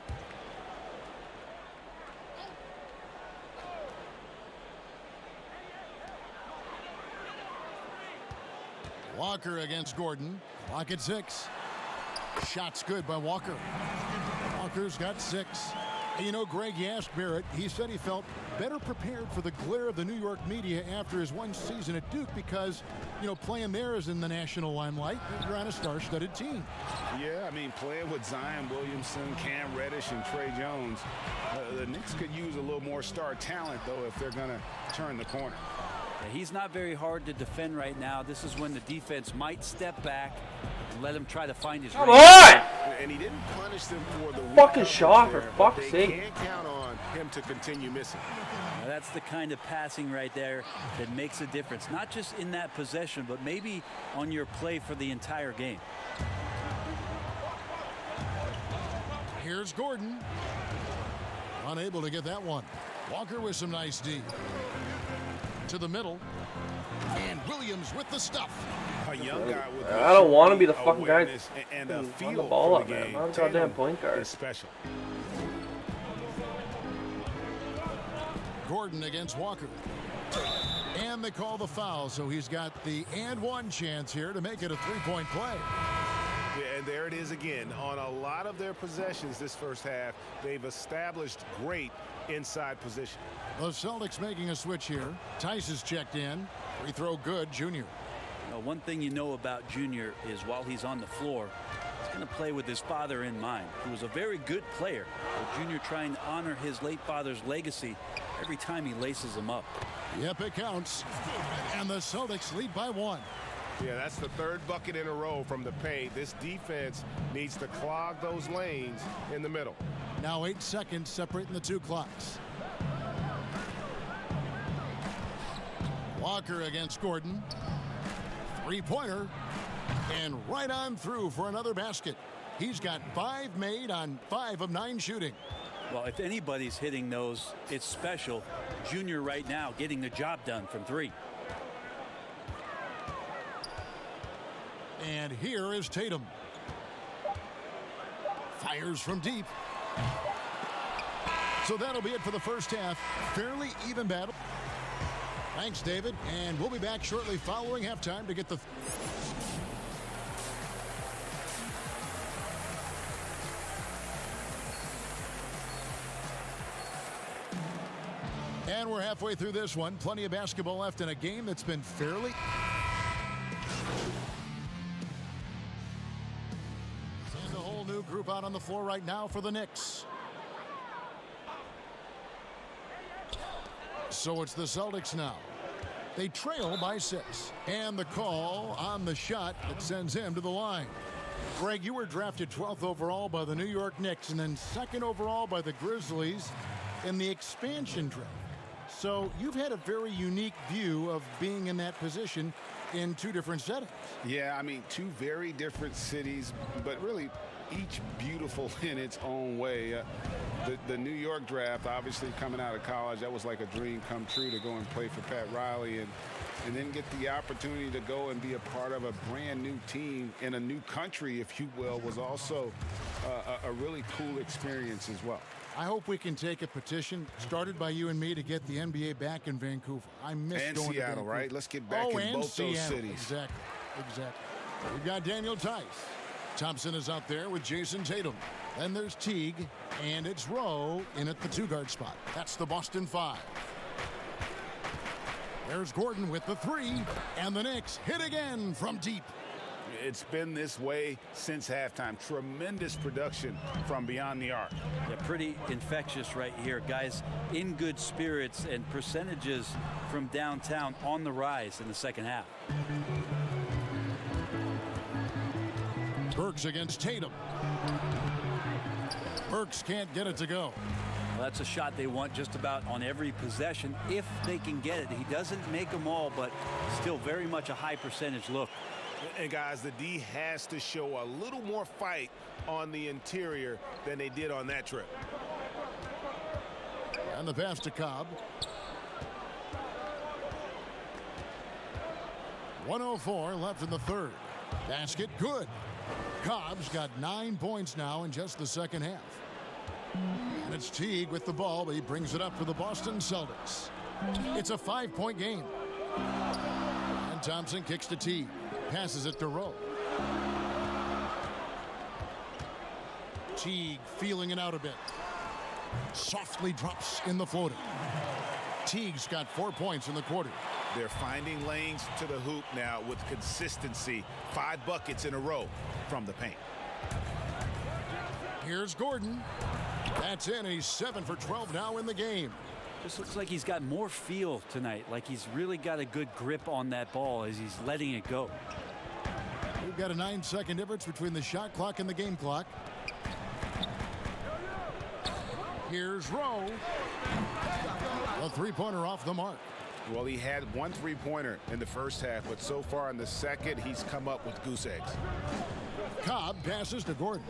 Speaker 1: Walker against Gordon. Clock at 6. Shot's good by Walker. Walker's got 6. And you know, Greg, you asked Barrett. He said he felt better prepared for the glare of the New York media after his one season at Duke because, you know, playing there is in the national limelight. You're on a star-studded team.
Speaker 2: Yeah, I mean, playing with Zion Williamson, Cam Reddish, and Trey Jones, the Knicks could use a little more star talent, though, if they're going to turn the corner.
Speaker 17: Yeah, he's not very hard to defend right now. This is when the defense might step back and let him try to find his range.
Speaker 4: Come on!
Speaker 2: And he didn't punish them for the
Speaker 4: fucking shot, for fuck's sake.
Speaker 2: They can't count on him to continue missing.
Speaker 17: Now that's the kind of passing right there that makes a difference, not just in that possession, but maybe on your play for the entire game.
Speaker 1: Here's Gordon. Unable to get that one. Walker with some nice D. To the middle. And Williams with the stuff.
Speaker 2: A young guy with
Speaker 4: I don't want to be the fucking guy
Speaker 2: and a
Speaker 4: on
Speaker 2: feel
Speaker 4: the ball
Speaker 2: for
Speaker 4: up,
Speaker 2: the
Speaker 4: man.
Speaker 2: game.
Speaker 4: I'm a goddamn point guard.
Speaker 2: Is special.
Speaker 1: Gordon against Walker. And they call the foul, so he's got the and one chance here to make it a three-point play.
Speaker 6: Yeah, and there it is again. On a lot of their possessions this first half, they've established great inside position.
Speaker 1: The Celtics making a switch here. Tice is checked in. Free throw good, Junior.
Speaker 17: One thing you know about Junior is while he's on the floor, he's going to play with his father in mind, who was a very good player. But Junior trying to honor his late father's legacy every time he laces him up.
Speaker 1: Yep, it counts. And the Celtics lead by 1.
Speaker 6: Yeah, that's the third bucket in a row from the paint. This defense needs to clog those lanes in the middle.
Speaker 1: Now 8 seconds separating the two clocks. Walker against Gordon. Three-pointer. And right on through for another basket. He's got 5 made on 5 of 9 shooting.
Speaker 17: Well, if anybody's hitting those, it's special. Junior right now getting the job done from 3.
Speaker 1: And here is Tatum. Fires from deep. So that'll be it for the first half. Fairly even battle. Thanks, David. And we'll be back shortly following halftime to get the... And we're halfway through this one. Plenty of basketball left in a game that's been fairly... There's a whole new group out on the floor right now for the Knicks. So it's the Celtics now. They trail by 6. And the call on the shot that sends him to the line. Greg, you were drafted 12th overall by the New York Knicks and then 2nd overall by the Grizzlies in the expansion draft. So you've had a very unique view of being in that position in 2 different settings.
Speaker 2: Yeah, I mean, 2 very different cities, but really each beautiful in its own way. The New York draft, obviously coming out of college, that was like a dream come true to go and play for Pat Riley and then get the opportunity to go and be a part of a brand new team in a new country, if you will, was also a really cool experience as well.
Speaker 1: I hope we can take a petition started by you and me to get the NBA back in Vancouver. I miss
Speaker 2: and
Speaker 1: going
Speaker 2: Seattle,
Speaker 1: to Vancouver.
Speaker 2: right? Let's get back in both those cities.
Speaker 1: Exactly. We've got Daniel Tice. Thompson is out there with Jason Tatum. Then there's Teague, and it's Rowe in at the 2-guard spot. That's the Boston 5. There's Gordon with the 3, and the Knicks hit again from deep.
Speaker 2: It's been this way since halftime. Tremendous production from beyond the arc.
Speaker 17: Yeah, pretty infectious right here. Guys in good spirits and percentages from downtown on the rise in the second half.
Speaker 1: Burks against Tatum. Burks can't get it to go.
Speaker 17: Well, that's a shot they want just about on every possession if they can get it. He doesn't make them all, but still very much a high percentage look.
Speaker 6: And guys, the D has to show a little more fight on the interior than they did on that trip.
Speaker 1: And the pass to Cobb. 1:04 left in the third. Basket good. Cobb's got 9 points now in just the second half. And it's Teague with the ball, but he brings it up for the Boston Celtics. It's a 5-point game. And Thompson kicks to Teague. Passes it to Rowe. Teague feeling it out a bit. Softly drops in the floater. Teague's got 4 points in the quarter.
Speaker 2: They're finding lanes to the hoop now with consistency. 5 buckets in a row from the paint.
Speaker 1: Here's Gordon. That's in. He's 7 for 12 now in the game.
Speaker 17: Just looks like he's got more feel tonight, like he's really got a good grip on that ball as he's letting it go.
Speaker 1: We've got a 9-second difference between the shot clock and the game clock. Here's Rowe. A 3-pointer off the mark.
Speaker 2: Well, he had 1 3-pointer in the first half, but so far in the second, he's come up with goose eggs.
Speaker 1: Cobb passes to Gordon.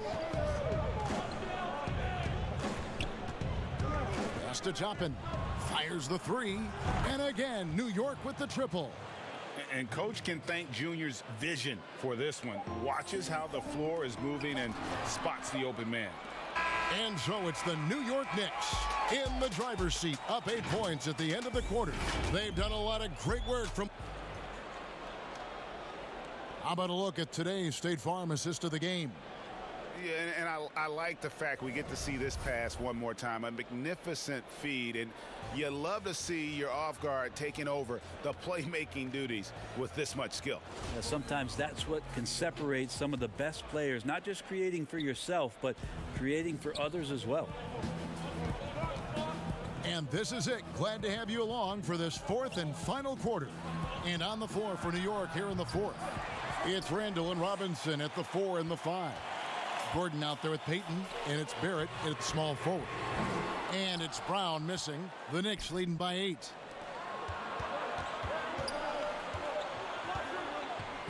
Speaker 1: Pass to Toppin. Fires the 3. And again, New York with the triple.
Speaker 2: And Coach can thank Junior's vision for this one. Watches how the floor is moving and spots the open man.
Speaker 1: And so it's the New York Knicks in the driver's seat, up 8 points at the end of the quarter. They've done a lot of great work from... How about a look at today's State Farm assist of the game?
Speaker 2: Yeah, and I like the fact we get to see this pass one more time. A magnificent feed, and you love to see your off guard taking over the playmaking duties with this much skill.
Speaker 17: Yeah, sometimes that's what can separate some of the best players, not just creating for yourself, but creating for others as well.
Speaker 1: And this is it. Glad to have you along for this 4th and final quarter. And on the floor for New York here in the 4th, it's Randall and Robinson at the 4 and the 5. Gordon out there with Payton, and it's Barrett at small forward. And it's Brown missing. The Knicks leading by 8.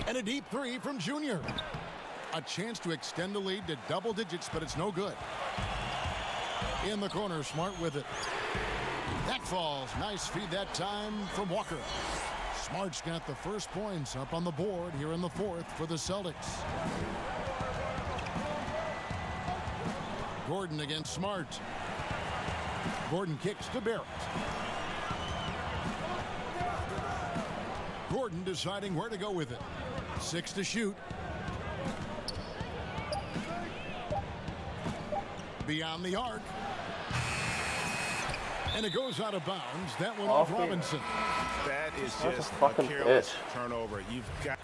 Speaker 1: And a deep 3 from Junior. A chance to extend the lead to double digits, but it's no good. In the corner, Smart with it. That falls. Nice feed that time from Walker. Smart's got the first points up on the board here in the 4th for the Celtics. Gordon against Smart. Gordon kicks to Barrett. Gordon deciding where to go with it. 6 to shoot. Beyond the arc. And it goes out of bounds. That one off Robinson.
Speaker 6: That is
Speaker 4: That's
Speaker 6: just
Speaker 4: a fucking
Speaker 6: careless
Speaker 4: bitch.
Speaker 6: turnover. You've got.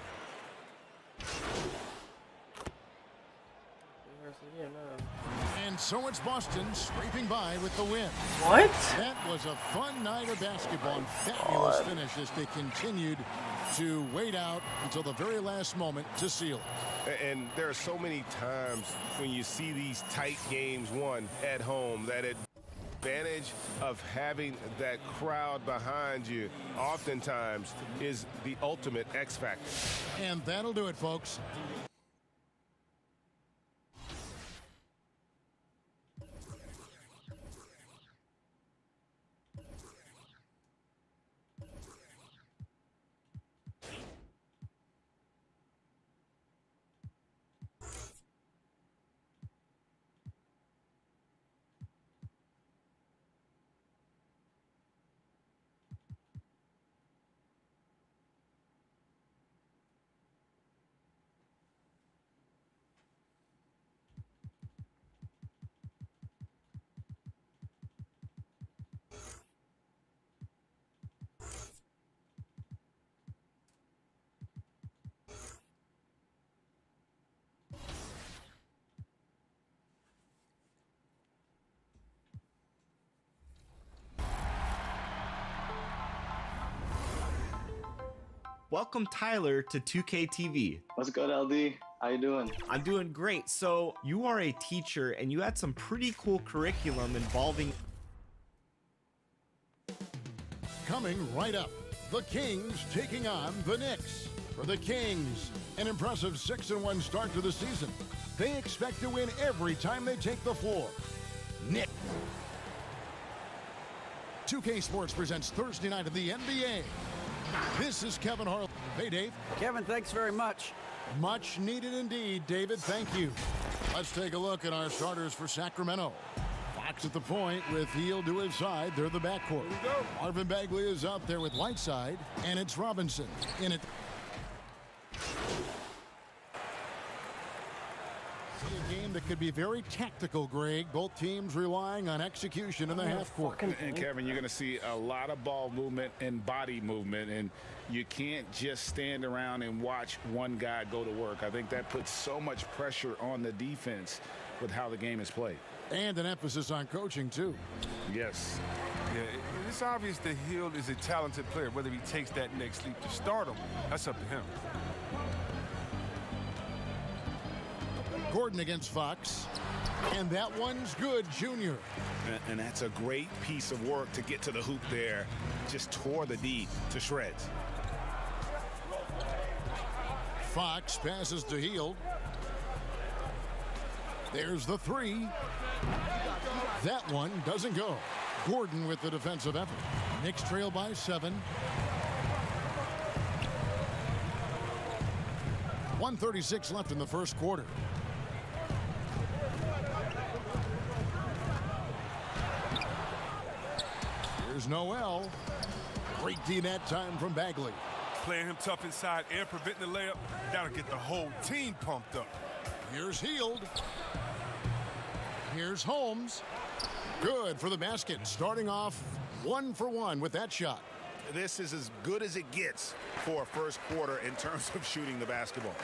Speaker 1: And so it's Boston scraping by with the win.
Speaker 4: What?
Speaker 1: That was a fun night of basketball and fabulous finish as they continued to wait out until the very last moment to seal it.
Speaker 6: And there are so many times when you see these tight games won at home that advantage of having that crowd behind you oftentimes is the ultimate X factor.
Speaker 1: And that'll do it, folks.
Speaker 16: Welcome, Tyler, to 2K TV.
Speaker 18: What's good, LD? How you doing?
Speaker 16: I'm doing great. So you are a teacher, and you had some pretty cool curriculum involving...
Speaker 1: Coming right up, the Kings taking on the Knicks. For the Kings, an impressive 6-1 start to the season. They expect to win every time they take the floor. Knicks. 2K Sports presents Thursday night of the NBA. This is Kevin Harlan. Hey, Dave.
Speaker 11: Kevin, thanks very much.
Speaker 1: Much needed indeed, David. Thank you. Let's take a look at our starters for Sacramento. Fox at the point with Hield to his side. They're the backcourt. Marvin Bagley is out there with Whiteside, and it's Robinson in it. A game that could be very tactical, Greg. Both teams relying on execution in the half court.
Speaker 2: And Kevin, you're going to see a lot of ball movement and body movement, and you can't just stand around and watch one guy go to work. I think that puts so much pressure on the defense with how the game is played.
Speaker 1: And an emphasis on coaching, too.
Speaker 2: Yes.
Speaker 3: Yeah, it's obvious that Hield is a talented player. Whether he takes that next leap to start him, that's up to him.
Speaker 1: Gordon against Fox. And that one's good, Junior.
Speaker 2: And that's a great piece of work to get to the hoop there. Just tore the D to shreds.
Speaker 1: Fox passes to Hield. There's the three. That one doesn't go. Gordon with the defensive effort. Knicks trail by 7. 1:36 left in the first quarter. Here's Noel. Great D that time from Bagley.
Speaker 3: Playing him tough inside and preventing the layup, that'll get the whole team pumped up.
Speaker 1: Here's Hield. Here's Holmes. Good for the basket. Starting off 1 for 1 with that shot.
Speaker 2: This is as good as it gets for a first quarter in terms of shooting the basketball.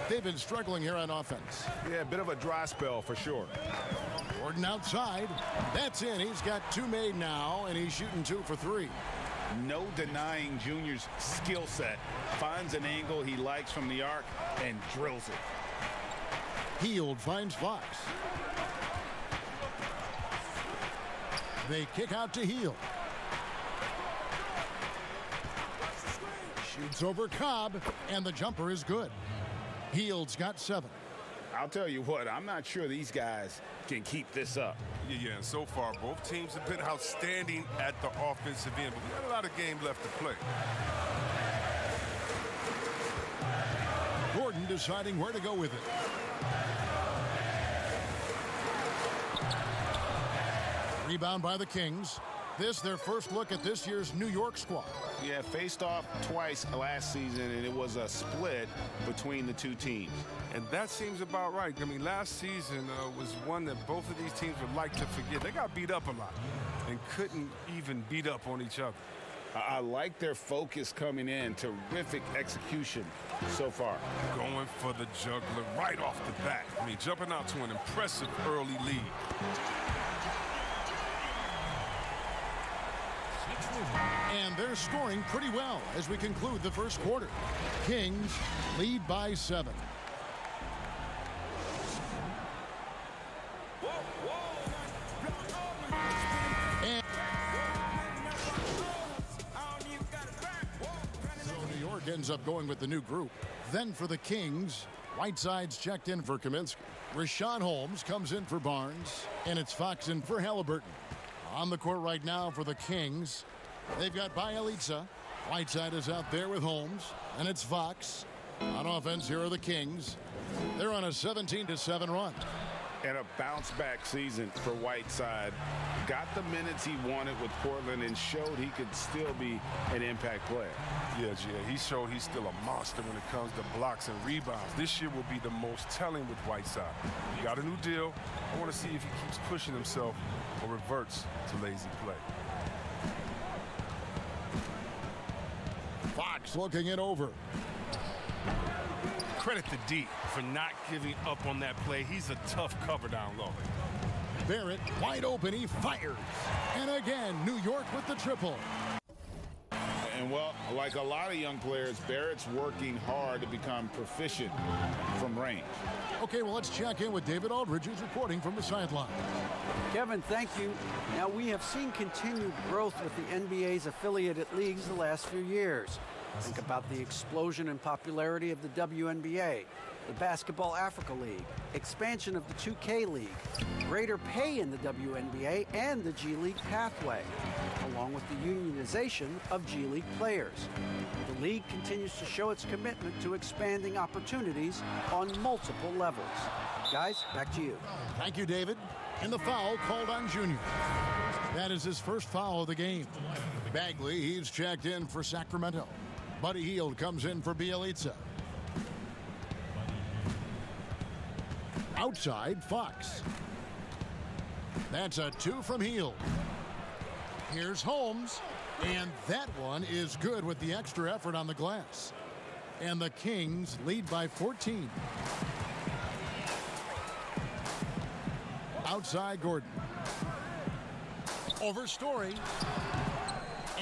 Speaker 1: They've been struggling here on offense.
Speaker 6: Yeah, a bit of a dry spell for sure.
Speaker 1: Gordon outside. That's in. He's got 2 made now, and he's shooting 2 for 3.
Speaker 2: No denying Junior's skill set. Finds an angle he likes from the arc and drills it.
Speaker 1: Hield finds Fox. They kick out to Hield. Shoots over Cobb, and the jumper is good. Hield's got 7.
Speaker 2: I'll tell you what, I'm not sure these guys can keep this up.
Speaker 3: Yeah, and so far, both teams have been outstanding at the offensive end, but we got a lot of game left to play.
Speaker 1: Gordon deciding where to go with it. Rebound by the Kings. This, their first look at this year's New York squad.
Speaker 2: Yeah, faced off twice last season, and it was a split between the two teams.
Speaker 3: And that seems about right. I mean, last season was one that both of these teams would like to forget. They got beat up a lot. and couldn't even beat up on each other.
Speaker 2: I like their focus coming in. Terrific execution so far.
Speaker 3: Going for the juggler right off the bat. I mean, jumping out to an impressive early lead.
Speaker 1: And they're scoring pretty well as we conclude the first quarter. Kings lead by 7. And so New York ends up going with the new group. Then for the Kings, Whiteside's checked in for Kaminsky. Rashawn Holmes comes in for Barnes, and it's Fox in for Halliburton. On the court right now for the Kings, they've got Bjelica. Whiteside is out there with Holmes, and it's Fox. On offense, here are the Kings. They're on a 17-7 run.
Speaker 2: And a bounce-back season for Whiteside. Got the minutes he wanted with Portland and showed he could still be an impact player.
Speaker 3: Yeah, he showed he's still a monster when it comes to blocks and rebounds. This year will be the most telling with Whiteside. He got a new deal. I want to see if he keeps pushing himself or reverts to lazy play.
Speaker 1: Fox looking it over.
Speaker 3: Credit to D for not giving up on that play. He's a tough cover down low.
Speaker 1: Barrett wide open, he fires. And again, New York with the triple.
Speaker 2: And well, like a lot of young players, Barrett's working hard to become proficient from range.
Speaker 1: Okay, well, let's check in with David Aldridge, who's reporting from the sideline.
Speaker 11: Kevin, thank you. Now, we have seen continued growth with the NBA's affiliated leagues the last few years. Think about the explosion in popularity of the WNBA, the Basketball Africa League, expansion of the 2K League, greater pay in the WNBA and the G League pathway, along with the unionization of G League players. The league continues to show its commitment to expanding opportunities on multiple levels. Guys, back to you.
Speaker 1: Thank you, David. And the foul called on Junior. That is his first foul of the game. Bagley, he's checked in for Sacramento. Buddy Hield comes in for Bjelica. Outside, Fox. That's a 2 from Hield. Here's Holmes. And that one is good with the extra effort on the glass. And the Kings lead by 14. Outside, Gordon. Over Story.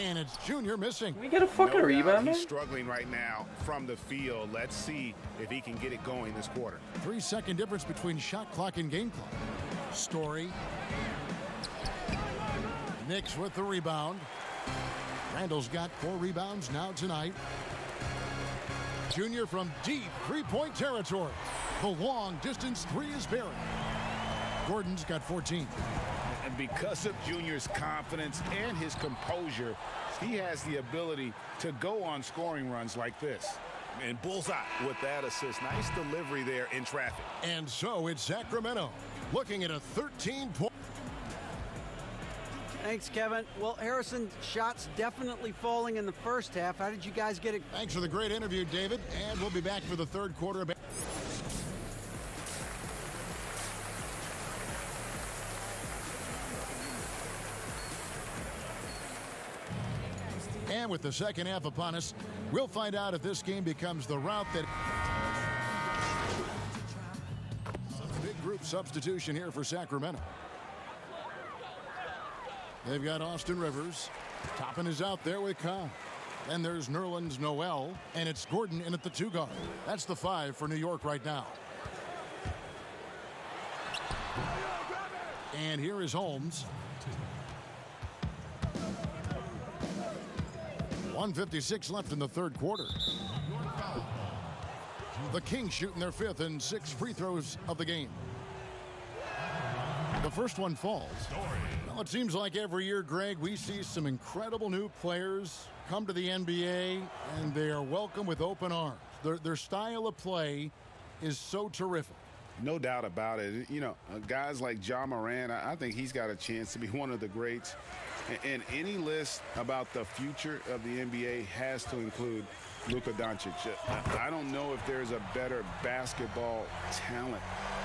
Speaker 1: And it's Junior missing.
Speaker 4: Can we get a fucking rebound, man?
Speaker 2: He's struggling right now from the field. Let's see if he can get it going this quarter.
Speaker 1: 3-second difference between shot clock and game clock. Story. Knicks with the rebound. Randall's got 4 rebounds now tonight. Junior from deep three-point territory. The long distance 3 is Barrett. Gordon's got 14.
Speaker 2: And because of Junior's confidence and his composure, he has the ability to go on scoring runs like this. And bullseye with that assist. Nice delivery there in traffic.
Speaker 1: And so it's Sacramento looking at a 13-point.
Speaker 11: Thanks, Kevin. Well, Harrison, shots definitely falling in the first half. How did you guys get it?
Speaker 1: Thanks for the great interview, David. And we'll be back for the third quarter. And with the second half upon us, we'll find out if this game becomes the route that... Big group substitution here for Sacramento. They've got Austin Rivers. Toppin is out there with Khan. Then there's Nerlens Noel, and it's Gordon in at the 2 guard. That's the 5 for New York right now. And here is Holmes. 1:56 left in the third quarter. The Kings shooting their 5th and 6th free throws of the game. The first one falls. Well, it seems like every year, Greg, we see some incredible new players come to the NBA, and they are welcome with open arms. Their style of play is so terrific.
Speaker 2: No doubt about it. You know, guys like Ja Morant, I think he's got a chance to be one of the greats. And any list about the future of the NBA has to include Luka Doncic. I don't know if there's a better basketball talent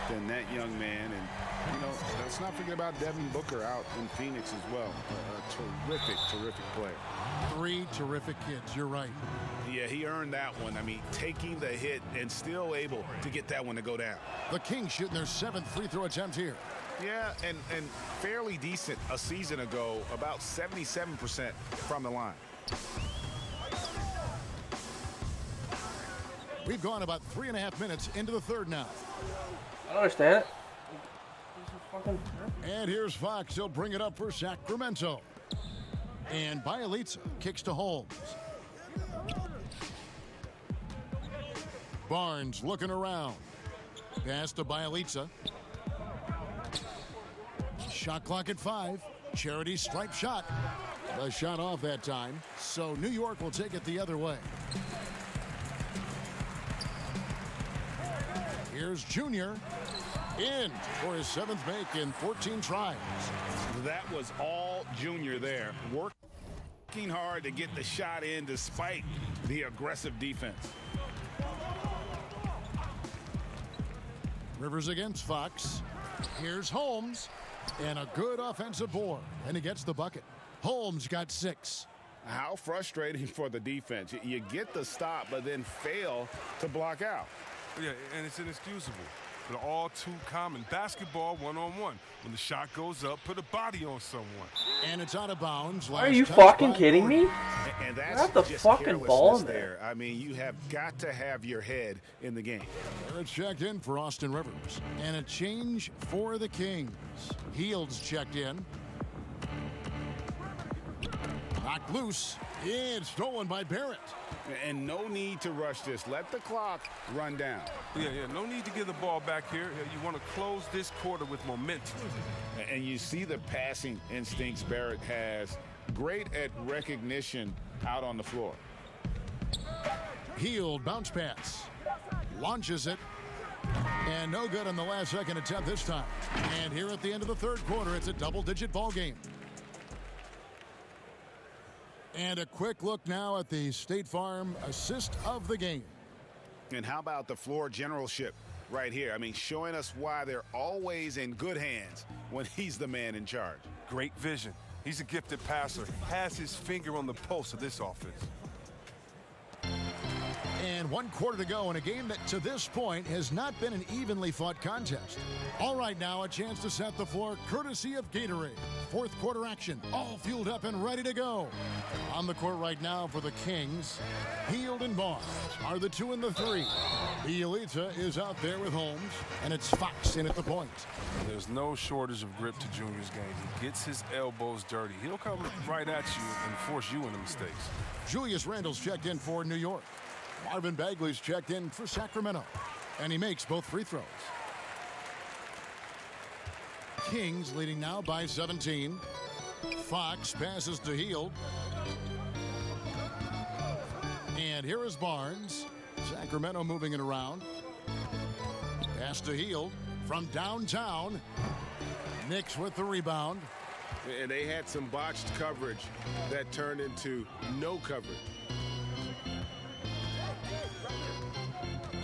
Speaker 2: than that young man. And, you know, let's not forget about Devin Booker out in Phoenix as well. A terrific, terrific player.
Speaker 1: 3 terrific kids. You're right.
Speaker 2: Yeah, he earned that one. I mean, taking the hit and still able to get that one to go down.
Speaker 1: The Kings shooting their 7th free throw attempt here.
Speaker 2: Yeah, and fairly decent a season ago, about 77% from the line.
Speaker 1: We've gone about 3.5 minutes into the third now.
Speaker 4: I don't understand it.
Speaker 1: And here's Fox. He'll bring it up for Sacramento. And Bjelica kicks to Holmes. Barnes looking around. Pass to Bjelica. Shot clock at 5. Charity stripe shot. The shot off that time. So New York will take it the other way. Here's Junior. In for his 7th make in 14 tries.
Speaker 2: That was all Junior there. Working hard to get the shot in despite the aggressive defense.
Speaker 1: Rivers against Fox. Here's Holmes. And a good offensive board. And he gets the bucket. Holmes got 6.
Speaker 2: How frustrating for the defense. You get the stop, but then fail to block out.
Speaker 3: Yeah, and it's inexcusable. But all too common. Basketball one-on-one. When the shot goes up, put a body on someone.
Speaker 1: And it's out of bounds.
Speaker 4: Are you fucking kidding me?
Speaker 2: And that's
Speaker 4: Grab the
Speaker 2: just
Speaker 4: fucking ball in
Speaker 2: there. I mean, you have got to have your head in the game.
Speaker 1: It's checked in for Austin Rivers. And a change for the Kings. Heald's checked in. Knocked loose. It's stolen by Barrett.
Speaker 2: And no need to rush this. Let the clock run down.
Speaker 3: Yeah, no need to give the ball back here. You want to close this quarter with momentum.
Speaker 2: And you see the passing instincts Barrett has. Great at recognition out on the floor.
Speaker 1: Hield bounce pass. Launches it. And no good on the last second attempt this time. And here at the end of the third quarter, it's a double-digit ball game. And a quick look now at the State Farm assist of the game.
Speaker 2: And how about the floor generalship right here? I mean, showing us why they're always in good hands when he's the man in charge.
Speaker 3: Great vision. He's a gifted passer. Has his finger on the pulse of this offense.
Speaker 1: And 1 quarter to go in a game that to this point has not been an evenly fought contest. All right, now a chance to set the floor courtesy of Gatorade. 4th quarter action, all fueled up and ready to go. On the court right now for the Kings, Hield and Barnes are the 2 and the 3. Bjelica is out there with Holmes, and it's Fox in at the point.
Speaker 3: There's no shortage of grip to Junior's game. He gets his elbows dirty. He'll come right at you and force you into mistakes.
Speaker 1: Julius Randle's checked in for New York. Marvin Bagley's checked in for Sacramento, and he makes both free throws. Kings leading now by 17. Fox passes to Hield. And here is Barnes. Sacramento moving it around. Pass to Hield from downtown. Knicks with the rebound.
Speaker 6: And they had some botched coverage that turned into no coverage.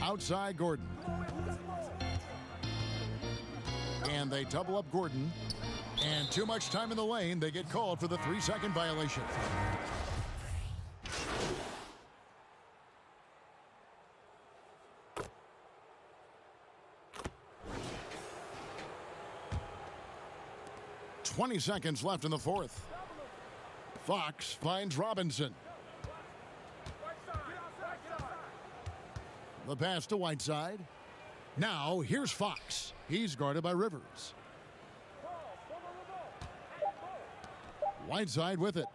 Speaker 1: Outside Gordon. And they double up Gordon. And too much time in the lane. They get called for the 3-second violation. "20 seconds left in the 4th. Fox finds Robinson. The pass to Whiteside. Now here's Fox. He's guarded by Rivers. Whiteside with it.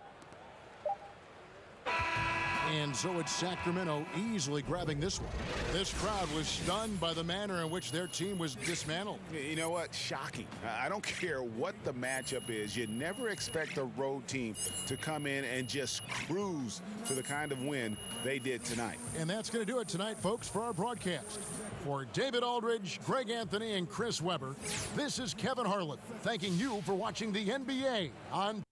Speaker 1: And so it's Sacramento easily grabbing this one. This crowd was stunned by the manner in which their team was dismantled.
Speaker 2: You know what? Shocking. I don't care what the matchup is. You never expect a road team to come in and just cruise to the kind of win they did tonight.
Speaker 1: And that's going to do it tonight, folks, for our broadcast. For David Aldridge, Greg Anthony, and Chris Webber, this is Kevin Harlan thanking you for watching the NBA on